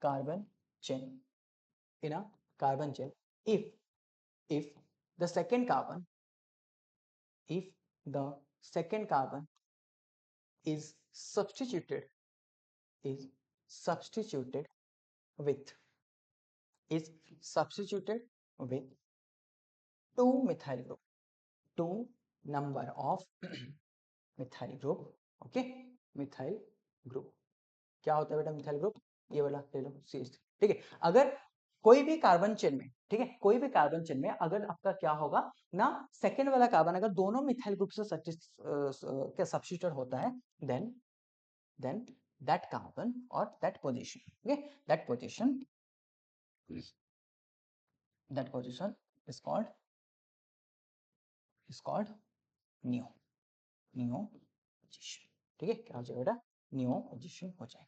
carbon chain, in a carbon chain, if the second carbon, if the second carbon is substituted, is substituted with, is substituted with two methyl group, two number of methyl group, okay, methyl group क्या होता है बेटा methyl group, ये वाला ले लो CH3, ठीक है। अगर कोई भी कार्बन चेन में, ठीक है, कोई भी कार्बन चेन में अगर आपका क्या होगा ना, सेकेंड वाला कार्बन अगर दोनों मिथाइल ग्रुप से सब्स्टिट्यूट होता है, देन दैट कार्बन और that position, okay, that position, that position is called neo, neo position, ठीक है, क्या हो जाएगा बेटा, नियो पोजीशन हो जाएगा,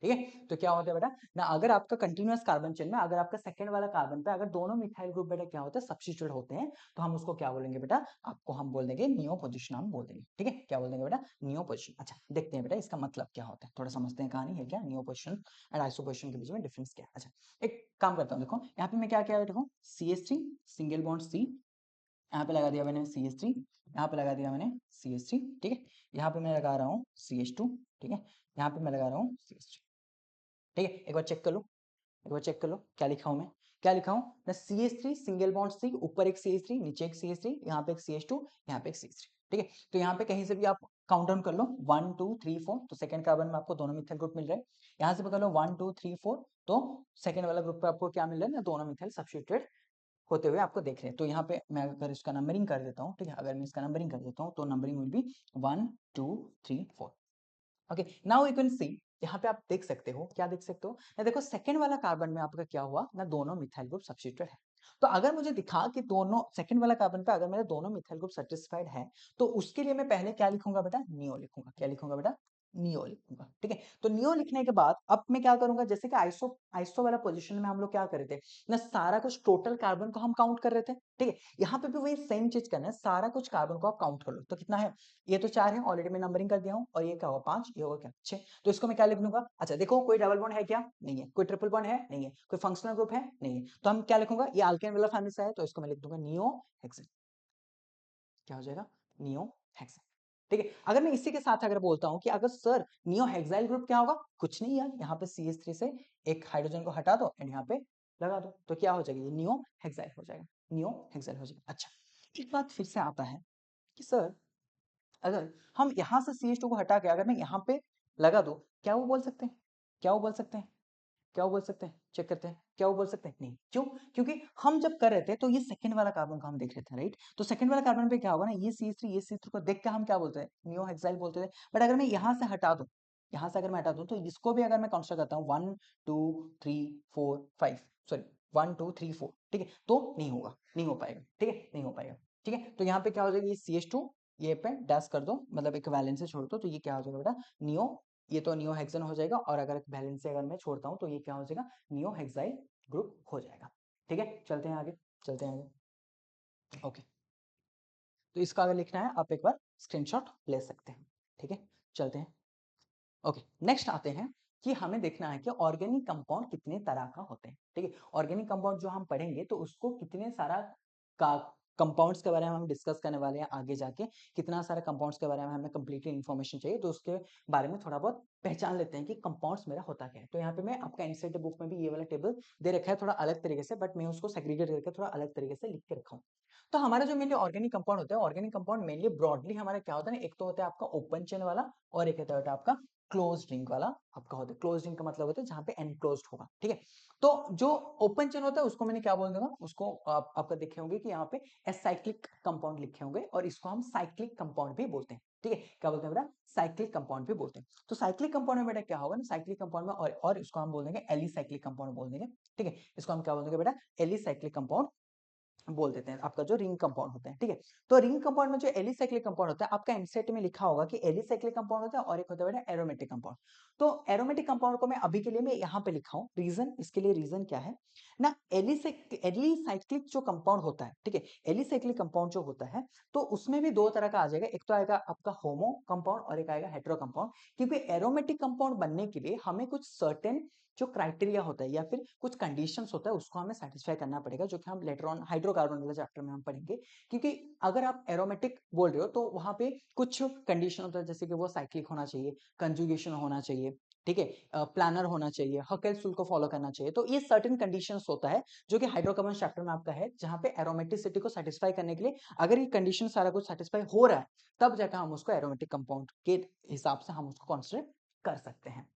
ठीक है। तो क्या होता है बेटा ना, अगर आपका कंटिन्यूअस कार्बन चेन में अगर आपका सेकंड वाला कार्बन पे अगर दोनों मिथाइल ग्रुप बेटा क्या होता है सब्स्टिट्यूट होते हैं, तो हम उसको क्या बोलेंगे बेटा, आपको हम बोल देंगे नियो पोजीशन, हम बोल देंगे, ठीक है, क्या बोल देंगे बेटा, नियो पोजीशन। अच्छा देखते हैं बेटा इसका मतलब क्या होता है, थोड़ा समझते हैं कहानी है क्या, neo position and iso position के बीच में डिफरेंस क्या है। अच्छा एक काम करता हूँ, देखो यहाँ पे मैं क्या किया, देखो CH3 सिंगल बॉन्ड C, यहाँ पे लगा दिया मैंने CH3, यहाँ पे लगा दिया मैंने CH3, ठीक है, यहाँ पे मैं लगा रहा हूँ CH2, ठीक है, यहाँ पे मैं लगा रहा हूँ CH3, ठीक है। एक बार चेक कर लो, एक बार चेक कर लो क्या लिखा हूं मैं, क्या लिखा हूं ना, CH3 सिंगल बॉन्ड C, ऊपर एक CH3 नीचे एक CH3, यहाँ पे एक CH2 यहाँ पे एक CH3, ठीक है। तो यहाँ पे कहीं से भी आप काउंट डाउन कर लो 1 2 3 4, तो सेकंड कार्बन में आपको दोनों मिथाइल ग्रुप मिल रहे हैं। यहाँ से पकड़ लो 1 2 3 4, तो सेकंड वाला ग्रुप पे आपको क्या मिल रहा है ना, दोनों मिथाइल सब्स्टिट्यूटेड होते हुए आपको देख रहे हैं। तो यहाँ पे मैं अगर इसका नंबरिंग कर देता हूँ, ठीक है, अगर मैं इसका नंबरिंग कर देता हूँ तो numbering will be 1 2 3 4, okay. Now you can see, यहाँ पे आप देख सकते हो, क्या देख सकते हो ना, देखो सेकंड वाला कार्बन में आपका क्या हुआ ना, दोनों मिथाइल ग्रुप सब्स्टिट्यूटेड है। तो अगर मुझे दिखा कि दोनों सेकंड वाला कार्बन पे अगर मेरे दोनों मिथाइल ग्रुप सेटिस्फाइड है, तो उसके लिए मैं पहले क्या लिखूंगा बेटा, नियो लिखूंगा, क्या लिखूंगा बेटा, नियो लिखूंगा, ठीक है। तो नियो लिखने के बाद अब मैं क्या करूंगा, जैसे कि आइसो आइसो वाला पोजीशन में हम लोग क्या कर रहे थे ना, सारा कुछ टोटल कार्बन को हम काउंट कर रहे थे, ठीक है। यहाँ पे भी वही सेम चीज करना है, सारा कुछ कार्बन को आप काउंट कर लो, तो कितना है, ये तो 4 है, ऑलरेडी मैं नंबरिंग कर दिया हूँ, और ये क्या होगा 5, ये होगा क्या 6, तो इसको मैं क्या लिख लूंगा, अच्छा देखो कोई डबल बॉन्ड है क्या, नहीं है, कोई ट्रिपल बॉन्ड है, नहीं है, कोई फंक्शनल ग्रुप है, नहीं है, तो हम क्या लिखूंगा, ये अल्केन वाला फैमिली से है, तो इसको मैं लिख दूंगा नियो हेक्सेन, क्या हो जाएगा, नियो हेक्सेन, ठीक है। अगर मैं इसी के साथ अगर बोलता हूँ कि अगर सर नियोहेक्साइल ग्रुप क्या होगा, कुछ नहीं यार, यहाँ पे CH3 से एक हाइड्रोजन को हटा दो एंड यहाँ पे लगा दो, तो क्या हो जाएगा, ये नियोहेक्साइल हो जाएगा, नियोहेक्साइल हो जाएगा। अच्छा, एक बात फिर से आता है कि सर अगर हम यहाँ से CH2 को हटा के अगर मैं यहाँ पे लगा दूं, क्या वो बोल सकते हैं, क्या वो बोल सकते हैं, क्या वो बोल सकते हैं, चेक करते हैं, क्या वो बोल सकते हैं, नहीं, क्यों, क्योंकि हम जब कर रहे थे तो ये सेकंड वाला कार्बन को हम देख रहे थे, राइट। तो सेकंड वाला कार्बन पे क्या होगा ना, ये CH3 को देख के हम क्या बोलते हैं, नियोहेक्साइल बोलते थे। बट अगर मैं यहाँ से हटा दूं, यहाँ से अगर मैं हटा दूं, तो इसको भी अगर मैं कंसिडर करता हूँ 1 2 3 4 5, सॉरी 1 2 3 4, ठीक है, तो नहीं होगा, नहीं हो पाएगा, ठीक है, नहीं हो पाएगा, ठीक है। तो यहाँ पे क्या हो जाएगा, ये CH2 ये पे डैश कर दो, मतलब एक वैलेंस से छोड़ दो, तो ये क्या हो जाएगा बेटा, नियो, ये तो नियोहेक्सेन हो जाएगा, और अगर वैलेंस से अगर मैं छोड़ता हूँ तो ये क्या हो जाएगा, नियोहेक्साइल ग्रुप हो जाएगा, ठीक है। चलते हैं आगे, चलते हैं आगे, ओके। तो इसका अगर लिखना है आप एक बार स्क्रीनशॉट ले सकते हैं, ठीक है। चलते हैं, ओके। नेक्स्ट आते हैं कि हमें देखना है कि ऑर्गेनिक कंपाउंड कितने तरह का होते हैं, ठीक है। ऑर्गेनिक कंपाउंड जो हम पढ़ेंगे तो उसको कितने सारा का कंपाउंड्स के बारे में हम डिस्कस करने वाले हैं आगे जाके, कितना सारा कंपाउंड्स के बारे में हमें कंप्लीटली इन्फॉर्मेशन चाहिए, तो उसके बारे में थोड़ा बहुत पहचान लेते हैं कि कंपाउंड्स मेरा होता क्या है। तो यहाँ पे मैं आपका एनसीईआरटी बुक में भी ये वाला टेबल दे रखा है थोड़ा अलग तरीके से, बट मैं उसको सेग्रीगेट करके थोड़ा अलग तरीके से लिख के रखा हूँ। तो हमारा जो मेनली ऑर्गेनिक कंपाउंड होता है, ऑर्गेनिक कंपाउंड मेनली ब्रॉडली हमारा क्या होता है ना, एक तो होता है आपका ओपन चेन वाला, और एक होता है आपका क्लोज रिंग वाला आपका होता है। क्लोज रिंग का मतलब होता है जहां पे एनक्लोज्ड होगा, ठीक है। तो जो ओपन चेन होता है उसको मैंने क्या बोल दूंगा, उसको आपका देखे होंगे कि यहाँ पे एसाइक्लिक कंपाउंड लिखे होंगे, और इसको हम साइक्लिक कंपाउंड भी बोलते हैं, ठीक है। क्या बोलते हैं बेटा, साइक्लिक कंपाउंड भी बोलते हैं। तो साइक्लिक कंपाउंड में बेटा क्या होगा ना, साइक्लिक कंपाउंड में और इसको हम बोल देंगे एलिसाइक्लिक कंपाउंड बोल देंगे, ठीक है। इसको हम क्या बोल देंगे बेटा, एलिसाइक्लिक कंपाउंड बोल देते हैं, आपका जो रिंग कंपाउंड होता है, ठीक है। तो रिंग कंपाउंड में जो एलिसाइक्लिक कंपाउंड होता है, आपका एमसेट में लिखा होगा कि एलिसाइक्लिक कंपाउंड होता है और एक होता है एरोमेटिक कंपाउंड। तो एरोमेटिक कंपाउंड को मैं अभी के लिए मैं यहाँ पे लिखा हूँ, रीजन इसके लिए रीजन क्या है ना, एलिसाइक्लिक जो कंपाउंड होता है, ठीक है, एलिसाइक्लिक कंपाउंड जो होता है तो उसमें भी दो तरह का आ जाएगा, एक तो आएगा आपका होमो कंपाउंड और एक आएगा हेटेरो कंपाउंड। क्योंकि एरोमेटिक कंपाउंड बनने के लिए हमें कुछ सर्टेन जो क्राइटेरिया होता है या फिर कुछ कंडीशंस होता है उसको हमें सेटिस्फाई करना पड़ेगा, जो कि हम लेटर ऑन हाइड्रोकार्बन वाले चैप्टर में हम पढ़ेंगे। क्योंकि अगर आप एरोमेटिक बोल रहे हो तो वहां पे कुछ कंडीशन होता है, जैसे कि वो साइक्लिक होना चाहिए, कंजुगेशन होना चाहिए, ठीक है, प्लानर होना चाहिए, हकेल्स रूल को फॉलो करना चाहिए। तो ये सर्टेन कंडीशंस होता है जो कि हाइड्रोकार्बन चैप्टर में आपका है, जहां पे एरोमेटिसिटी को सेटिस्फाई करने के लिए अगर ये कंडीशन सारा कुछ सेटिस्फाई हो रहा है तब जाकर हम उसको एरोमेटिक कंपाउंड के हिसाब से हम उसको कंसिडर कर सकते हैं।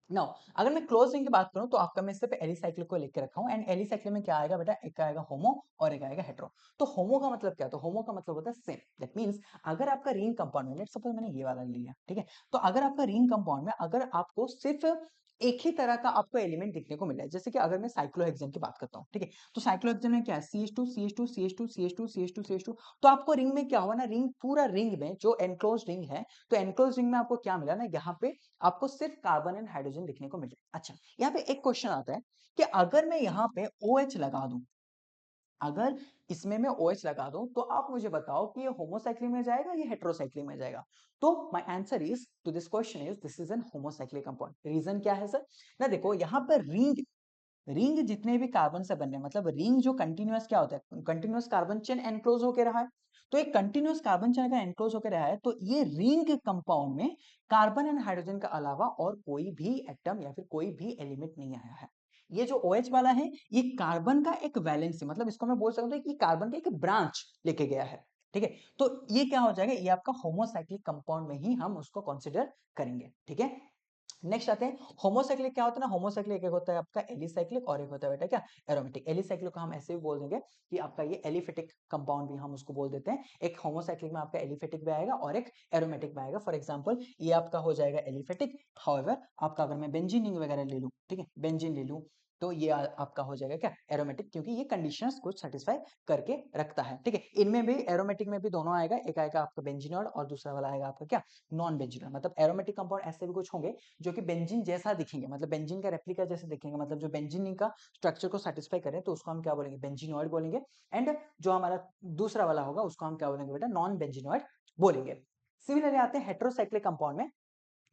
नाउ अगर मैं क्लोज रिंग की बात करूं तो आपका मैं सिर्फ एलिसाइक्लिक को लेकर रखा हूं, एंड एलिसाइक्लिक में क्या आएगा बेटा, एक आएगा होमो और एक आएगा हेटेरो। तो होमो का मतलब क्या, तो होमो का मतलब होता है सेम, दैट मींस अगर आपका रिंग कंपाउंड में, लेट्स सपोज मैंने ये वाला लिया, ठीक है, तो अगर आपका रिंग कंपाउंड में अगर आपको सिर्फ एक ही तरह का आपको एलिमेंट दिखने को मिला है, जैसे कि अगर मैं साइक्लोहेक्सेन की बात करता हूं, ठीक है, तो साइक्लोहेक्सेन में क्या है, CH2 CH2 CH2 CH2 CH2 CH2। तो आपको रिंग में क्या हुआ ना, रिंग पूरा रिंग में जो एनक्लोज रिंग है, तो एनक्लोज रिंग में आपको क्या मिला ना, यहाँ पे आपको सिर्फ कार्बन एंड हाइड्रोजन दिखने को मिल रहा है। अच्छा, यहाँ पे एक क्वेश्चन आता है कि अगर मैं यहाँ पे OH लगा दूं, अगर इसमें मैं OH लगा दूं तो आप मुझे बताओ कि ये होमोसाइक्लिक में जाएगा या हेटेरोसाइक्लिक में जाएगा। तो my answer is to this question is this is an homocyclic compound. Reason क्या है सर ना, देखो यहाँ पर रिंग रिंग जितने भी कार्बन से बने, मतलब रिंग जो कंटिन्यूअस क्या होता है, कंटिन्यूअस कार्बन चेन एनक्लोज होकर रहा है। तो एक कंटिन्यूअस कार्बन चेन अगर एनक्लोज होकर रहा है तो ये रिंग कंपाउंड में कार्बन एंड हाइड्रोजन का अलावा और कोई भी एटम या फिर कोई भी एलिमेंट नहीं आया है। ये जो OH वाला है ये कार्बन का एक वैलेंसी, मतलब इसको मैं बोल सकता हूँ कि कार्बन का एक ब्रांच लेके गया है, ठीक है। तो ये क्या हो जाएगा, ये आपका होमोसाइक्लिक कंपाउंड में ही हम उसको कंसिडर करेंगे, ठीक है। नेक्स्ट आते हैं होमोसाइक्लिक, क्या होता है ना, होमोसाइक्लिक एक होता है आपका एलिसाइक्लिक और एक होता है बेटा क्या, एरोमेटिक। एलिसाइक्लिक को हम ऐसे भी बोल देंगे कि आपका ये एलिफेटिक कंपाउंड भी हम उसको बोल देते हैं। एक होमोसाइक्लिक में आपका एलिफेटिक भी आएगा और एक एरोमेटिक भी आएगा। फॉर एग्जांपल ये आपका हो जाएगा एलिफेटिक, हाउएवर आपका अगर मैं बेंजीन वगैरह ले लूं, ठीक है, बेंजीन ले लूं तो ये आपका हो जाएगा क्या, एरोमेटिक, क्योंकि ये कंडीशंस कुछ सेटिस्फाई करके रखता है, ठीक है। इनमें भी एरोमेटिक में भी दोनों आएगा, एक आएगा आपका बेंजीनॉइड और दूसरा वाला आएगा आपका क्या, नॉन बेंजीनॉइड। मतलब एरोमेटिक कंपाउंड ऐसे भी कुछ होंगे जो कि बेंजीन जैसा दिखेंगे, मतलब बेंजीन का रेप्लिका जैसे दिखेंगे, मतलब जो बेंजीन का स्ट्रक्चर को सेटिस्फाई करें तो उसको हम क्या बोलेंगे, बेंजीनॉइड बोलेंगे। एंड जो हमारा दूसरा वाला होगा उसको हम क्या बोलेंगे बेटा, नॉन बेंजीनॉइड बोलेंगे। सिमिलरली आते हैं हेटेरोसाइक्लिक कंपाउंड में।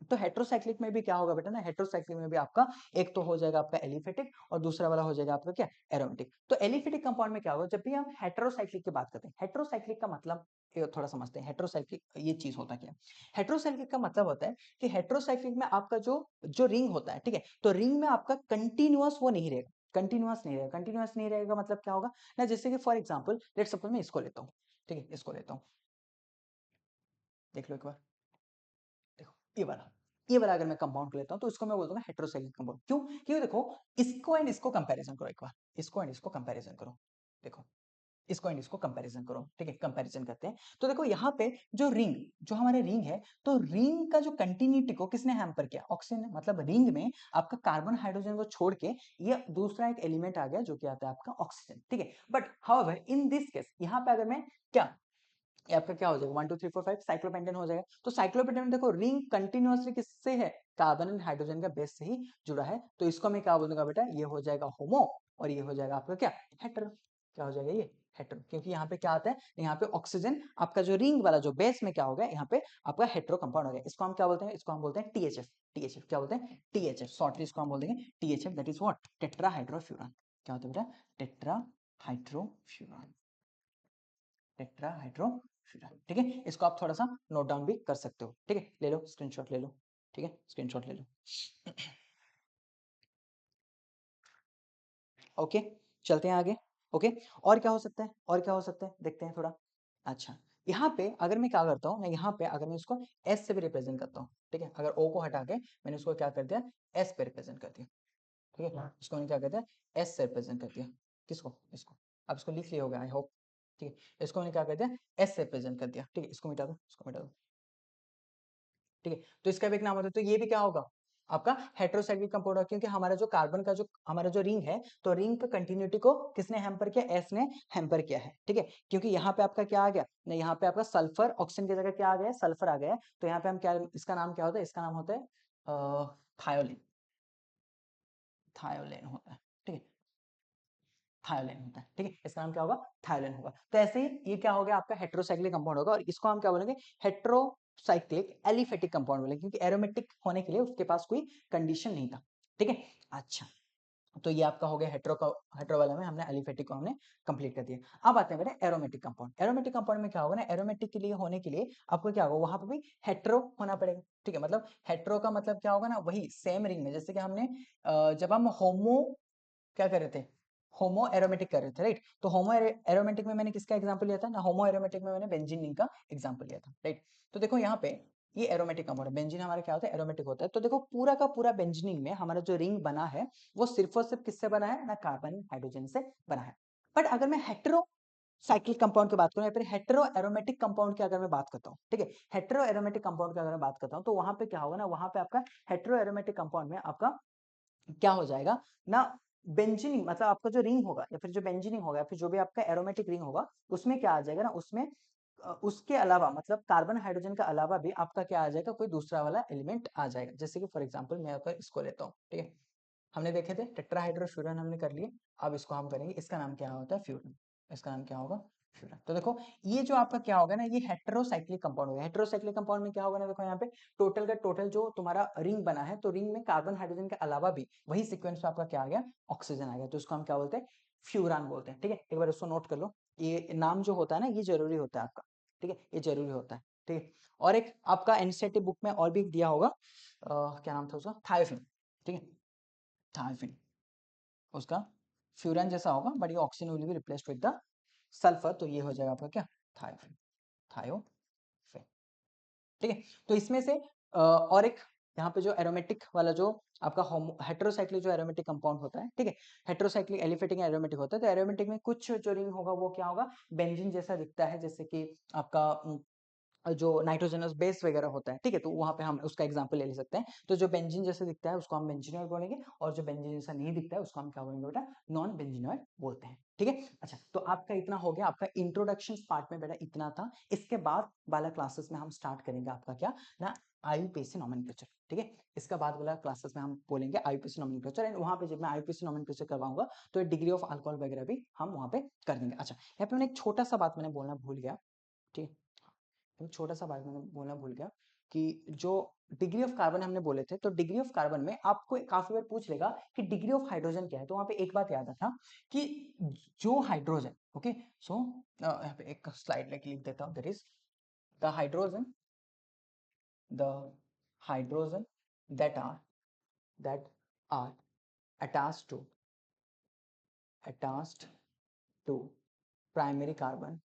तो हेट्रोसाइक्लिक में भी क्या होगा बेटा ना, हेट्रोसाइक्लिक में भी आपका एक तो हो जाएगा आपका एलिफेटिक और दूसरा वाला हो जाएगा आपका क्या, एरोमेटिक। तो एलिफेटिक कंपाउंड में क्या होगा, जब भी हम हेट्रोसाइक्लिक की बात करते हैं, हेट्रोसाइक्लिक का मतलब थोड़ा समझते हैं, हेट्रोसाइक्लिक ये चीज होता क्या है। हेट्रोसाइक्लिक का मतलब होता है कि हेट्रोसाइक्लिक में आपका जो जो रिंग होता है, ठीक है, तो रिंग में आपका कंटिन्यूअस वो नहीं रहेगा, कंटिन्यूअस नहीं रहेगा। कंटिन्यूअस नहीं रहेगा मतलब क्या होगा ना, जैसे कि फॉर एग्जाम्पल लेट सपोज मैं इसको लेता हूँ, ठीक है, इसको लेता हूँ, देख लो एक बार, देखो ये वाला अगर मैं कंपाउंड लेता हूं तो इसको मैं बोल दूंगा हेट्रोसाइक्लिक कंपाउंड। क्यों? क्योंकि देखो इसको एंड इसको कंपैरिजन करो एक बार, इसको एंड इसको कंपैरिजन करो, देखो इसको एंड इसको कंपैरिजन करो, ठीक है, कंपैरिजन करते हैं। तो देखो यहाँ पे जो रिंग, जो हमारे रिंग है, तो रिंग का जो कंटिन्यूटी को किसने हैम्पर किया, ऑक्सीजन ने। मतलब रिंग में आपका कार्बन हाइड्रोजन को छोड़ के ये दूसरा एक एलिमेंट आ गया जो कि आता है आपका ऑक्सीजन, ठीक है। But however in this case यहाँ पे अगर मैं क्या, ये आपका क्या हो जाएगा 1 2 3 4 5 साइक्लोपेंटेन हो जाएगा। तो साइक्लोपेंटेन में देखो रिंग कंटिन्यूअसली किससे है, कार्बन एंड हाइड्रोजन का बेस से ही जुड़ा है। तो इसको मैं क्या बोलूंगा बेटा, ये हो जाएगा होमो और ये हो जाएगा आपका क्या, हेटेरो। क्या हो जाएगा ये, हेटेरो। क्योंकि यहाँ पे क्या आता है, यहाँ पे ऑक्सीजन आपका जो रिंग वाला जो बेस में क्या हो गया, यहाँ पे आपका हेटेरो कंपाउंड हो गया। इसको हम क्या बोलते हैं, इसको हम बोलते हैं टीएचएफ। टीएचएफ क्या बोलते हैं, टीएचएफ शॉर्टली इसको हम बोल देंगे टीएचएफ, दैट इज व्हाट, टेट्राहाइड्रोफ्यूरान। क्या होता है बेटा, टेट्राहाइड्रोफ्यूरान, टेट्राहाइड्रोफ्यूरान, ठीक है। इसको आप थोड़ा सा नोट डाउन भी कर सकते हो, ठीक है, ले लो स्क्रीनशॉट ले लो, ठीक है, स्क्रीनशॉट ले लो। ओके, चलते हैं आगे। ओके, और क्या हो सकता है, और क्या हो सकता है, देखते हैं थोड़ा। अच्छा, यहाँ पे अगर मैं क्या करता हूँ, मैं यहाँ पे अगर मैं इसको एस से भी रिप्रेजेंट करता हूँ, ठीक है, अगर ओ को हटा के मैंने उसको क्या कर दिया, एस पे रिप्रेजेंट कर दिया, ठीक है, इसको मैंने क्या कर दिया, एस से रिप्रेजेंट कर दिया, किसको, इसको। अब इसको लिख लिया होगा आई होप, ठीक है, इसको मैंने क्या कर दिया, एस से रिप्रेजेंट कर दिया, ठीक है, इसको मिटा दो, इसको मिटा दो, ठीक है। तो इसका भी एक नाम होता है, तो ये भी क्या होगा आपका हेट्रोसाइक्लिक कंपाउंड होगा, क्योंकि हमारा जो कार्बन का जो हमारा जो रिंग है, तो रिंग पे कंटिन्यूटी को किसने हैम्पर किया, एस ने हैम्पर किया है, ठीक है। क्योंकि यहाँ पे आपका क्या आ गया ना, यहाँ पे आपका सल्फर ऑक्सीजन की जगह क्या आ गया, सल्फर आ गया है। तो यहाँ पे हम क्या, इसका नाम क्या होता है, इसका नाम होता है थायोलिन, थायोलिन होता है, ठीक है, थायोलिन होता है, ठीक है, इसका नाम क्या होगा, थायोलिन होगा। तो ऐसे ही ये क्या हो गया आपका हेट्रोसाइक्लिक कंपाउंड होगा, और इसको हम क्या बोलेंगे, हेट्रोसाइक्लिक एलिफेटिक कंपाउंड बोलेंगे, क्योंकि एरोमेटिक होने के लिए उसके पास कोई कंडीशन नहीं था, ठीक है। अच्छा, तो ये आपका हो गया हेट्रो का, हेट्रो वाला में हमने एलिफेटिक को हमने कंप्लीट कर दिया। अब आते हैं बेटा एरोमेटिक कंपाउंड। एरोमेटिक कंपाउंड में क्या होगा ना, एरोमेटिक के लिए होने के लिए आपको क्या होगा, वहां पर भी हेट्रो होना पड़ेगा, ठीक है। मतलब हेट्रो का मतलब क्या होगा ना, वही सेम रिंग में, जैसे कि हमने जब हम होमो क्या कर रहे थे, होमो एरोमेटिक कर रहे थे, राइट। तो होमो एरोमेटिक में मैंने किसका एग्जांपल लिया था ना, होमो एरोमेटिक में मैंने बेंजीन रिंग का एग्जांपल लिया था, राइट। तो देखो यहाँ पे ये एरोमेटिक कंपाउंड है, बेंजीन हमारा क्या होता है, एरोमेटिक होता है। तो देखो पूरा का पूरा बेंजीनिंग में हमारा जो रिंग बना है वो सिर्फ और सिर्फ किससे बना है ना, कार्बन हाइड्रोजन से बना है। बट अगर मैं हेटेरो साइक्लिक कंपाउंड की बात करूं या फिर हेटेरो एरोमेटिक कंपाउंड की अगर मैं बात करता हूं, ठीक है, हेटेरो एरोमेटिक कंपाउंड की अगर मैं बात करता हूं, तो वहां पे क्या होगा ना, वहां पे आपका हेटेरो एरोमेटिक कंपाउंड में आपका क्या हो जाएगा ना, बेंजीनिंग मतलब आपका जो रिंग होगा या फिर जो बेंजीनिंग होगा या फिर जो भी आपका एरोमेटिक रिंग होगा, उसमें क्या आ जाएगा ना, उसमें उसके अलावा मतलब कार्बन हाइड्रोजन का अलावा भी आपका क्या आ जाएगा, कोई दूसरा वाला एलिमेंट आ जाएगा। जैसे कि फॉर एग्जांपल मैं अगर इसको लेता हूँ, ठीक है, हमने देखे थे टेट्राहाइड्रोफ्यूरन हमने कर लिए, अब इसको हम करेंगे, इसका नाम क्या होता है, फ्यूरन। इसका नाम क्या होगा, फ्यूरन। तो देखो ये जो आपका क्या होगा ना, ये हेटेरोसाइक्लिक कंपाउंड होगा। हेटेरोसाइक्लिक कंपाउंड में क्या होगा ना, देखो यहाँ पे टोटल का टोटल जो तुम्हारा रिंग बना है, तो रिंग में कार्बन हाइड्रोजन के अलावा भी वही सीक्वेंस में आपका क्या आ गया, ऑक्सीजन आ गया। तो इसको हम क्या बोलते हैं, फ्यूरान बोलते हैं, ठीक है। एक बार इसको नोट कर लो, ये नाम जो होता है ना, ये जरूरी होता है आपका, ठीक है, ये जरूरी होता है, ठीक है। और एक आपका एनसीईआरटी बुक में और भी दिया होगा, क्या नाम था उसका, थायोफिन, ठीक है, थायोफिन, उसका फ्यूरन जैसा होगा, बट ये oxygen will be replaced with the sulphur, तो ये हो जाएगा आपका क्या, थायोफिन, थायोफिन, ठीक है। तो इसमें से और एक यहाँ पे जो एरोमेटिक वाला जो आपका हेटेरोसाइक्लिक जो एरोमेटिक कंपाउंड होता है, ठीक है, हेटेरोसाइक्लिक एलिफेटिक एरोमेटिक होता है। तो एरोमेटिक में कुछ जो रिंग होगा वो क्या होगा, बेंजीन जैसा दिखता है, जैसे कि आपका जो नाइट्रोजनस बेस वगैरह होता है, ठीक है, तो वहां पे हम उसका एग्जांपल ले सकते हैं। तो जो बेंजीन जैसे दिखता है उसको हम बेंजीनॉइड बोलेंगे, और जो बेंजीन जैसा नहीं दिखता है उसको हम क्या बोलेंगे बेटा, नॉन बेंजीनॉइड बोलते हैं, ठीक है। अच्छा, तो आपका इतना हो गया, आपका इंट्रोडक्शन पार्ट में बेटा इतना था। इसके बाद वाला क्लासेस में हम स्टार्ट करेंगे आपका क्या ना, आईयूपीएसी नोमेनक्लेचर, ठीक है। इसका बाद वाला क्लासेस में हम बोलेंगे आईयूपीएसी नोमेनक्लेचर, एंड वहां पे जब मैं आईयूपीएसी नोमेनक्लेचर करवाऊंगा तो डिग्री ऑफ अल्कोहल वगैरह भी हम वहां पे कर देंगे। अच्छा, यहाँ पे मैंने एक छोटा सा बात मैंने बोलना भूल गया, ठीक है, एक छोटा सा बात मैंने बोलना भूल गया। कि जो डिग्री ऑफ कार्बन हमने बोले थे, तो डिग्री ऑफ कार्बन में आपको काफी बार पूछ लेगा कि डिग्री ऑफ हाइड्रोजन क्या है। तो वहां पे एक बात याद रखना कि जो हाइड्रोजन, ओके, सो यहाँ पे एक स्लाइड लेके लिख देता हूँ, that is the hydrogen that are attached to primary carbon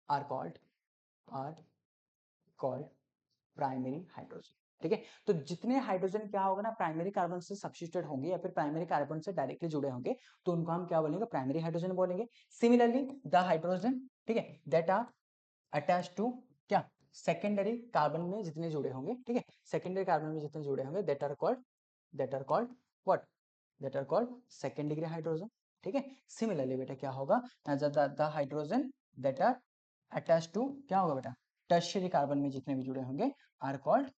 are called primary hydrogen. ठीक है, तो जितने हाइड्रोजन क्या होगा ना, प्राइमरी कार्बन से सब्स्टिट्यूटेड होंगे या फिर प्राइमरी कार्बन से डायरेक्टली जुड़े होंगे, तो उनको हम क्या बोलेंगे, प्राइमरी हाइड्रोजन बोलेंगे। सिमिलरली द हाइड्रोजन, ठीक है, दैट आर अटैच टू क्या, सेकेंडरी कार्बन में जितने जुड़े होंगे, ठीक है, सेकेंडरी कार्बन में जितने जुड़े होंगे, that are called what, that are called second degree hydrogen. ठीक है, सिमिलरली बेटा क्या होगा, the hydrogen that are attach to क्या होगा बेटा, टर्शियरी कार्बन में जितने भी जुड़े होंगे आर कॉल्ड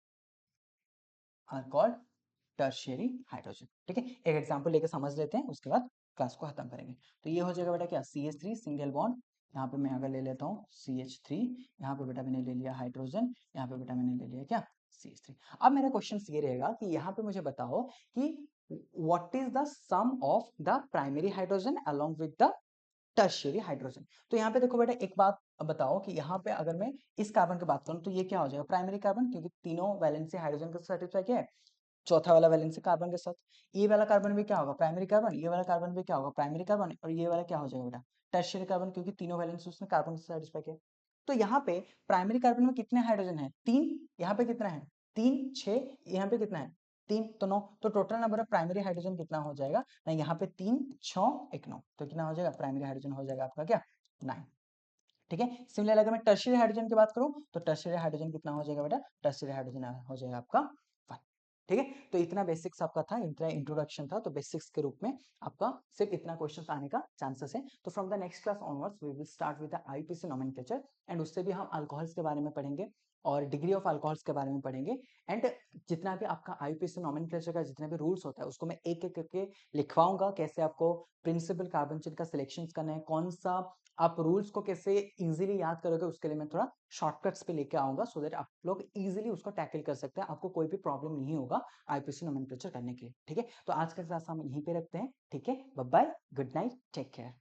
टर्शियरी हाइड्रोजन। ठीक है, एक एग्जांपल लेके समझ लेते हैं, उसके बाद क्लास को खत्म करेंगे। तो ये हो जाएगा बेटा क्या, CH3 सिंगल बॉन्ड, यहाँ पे मैं अगर ले लेता हूँ CH3, यहाँ पे बेटा मैंने ले लिया हाइड्रोजन, यहाँ पे बेटा मैंने ले लिया क्या, CH3। अब मेरा क्वेश्चन ये रहेगा कि यहाँ पे मुझे बताओ कि what is the sum of the primary hydrogen along with the tertiary hydrogen. तो यहाँ पे देखो बेटा एक बात बताओ कि यहाँ पे अगर मैं इस कार्बन की बात करूँ तो ये क्या हो जाएगा, प्राइमरी कार्बन, क्योंकि तीनों वैलेंसी हाइड्रोजन के सेटिस्फाई किया है, चौथा वाला वैलेंसी कार्बन के साथ। ये वाला कार्बन भी क्या होगा, प्राइमरी कार्बन, ये वाला कार्बन भी क्या होगा, प्राइमरी कार्बन, और ये वाला क्या हो जाएगा बेटा, टर्शियरी कार्बन, क्योंकि तीनों वैलेंसी उसने कार्बन से सेटिस्फाई किया। तो यहाँ पे प्राइमरी कार्बन में कितने हाइड्रोजन है, 3, यहाँ पे कितना है 3, 6, यहाँ पे कितना है 3, तो 9, तो total number of primary hydrogen कितना हो जाएगा ना, यहाँ पे 3 6 1 9, तो कितना हो जाएगा, प्राइमरी हाइड्रोजन हो जाएगा आपका क्या 9। ठीक है, सिमिलर अगर मैं टर्शियरी हाइड्रोजन की बात करूं तो टर्शियरी हाइड्रोजन कितना हो जाएगा बेटा, टर्शियरी हाइड्रोजन हो जाएगा आपका 1। ठीक है, तो इतना बेसिक्स आपका था, इतना इंट्रोडक्शन था, तो बेसिक्स के रूप में आपका सिर्फ इतना क्वेश्चन आने का चांसेस है। तो from the next class onwards we will start with the IPC nomenclature, and उससे भी हम अल्कोहल्स के बारे में पढ़ेंगे और डिग्री ऑफ अल्कोहल्स के बारे में पढ़ेंगे। एंड जितना भी आपका आईपीसी नोमेनक्लेचर का जितना भी रूल्स होता है उसको मैं एक एक करके लिखवाऊंगा, कैसे आपको प्रिंसिपल कार्बन चेन का सिलेक्शन करना है, कौन सा आप रूल्स को कैसे इजीली याद करोगे, उसके लिए मैं थोड़ा शॉर्टकट्स पे लेके आऊंगा, सो दैट आप लोग इजीली उसको टैकल कर सकते हैं, आपको कोई भी प्रॉब्लम नहीं होगा आईपीसी नोमेनक्लेचर करने के लिए। ठीक है, तो आज का क्लास हम यहीं पे रखते हैं। ठीक है, bye bye, good night, take care.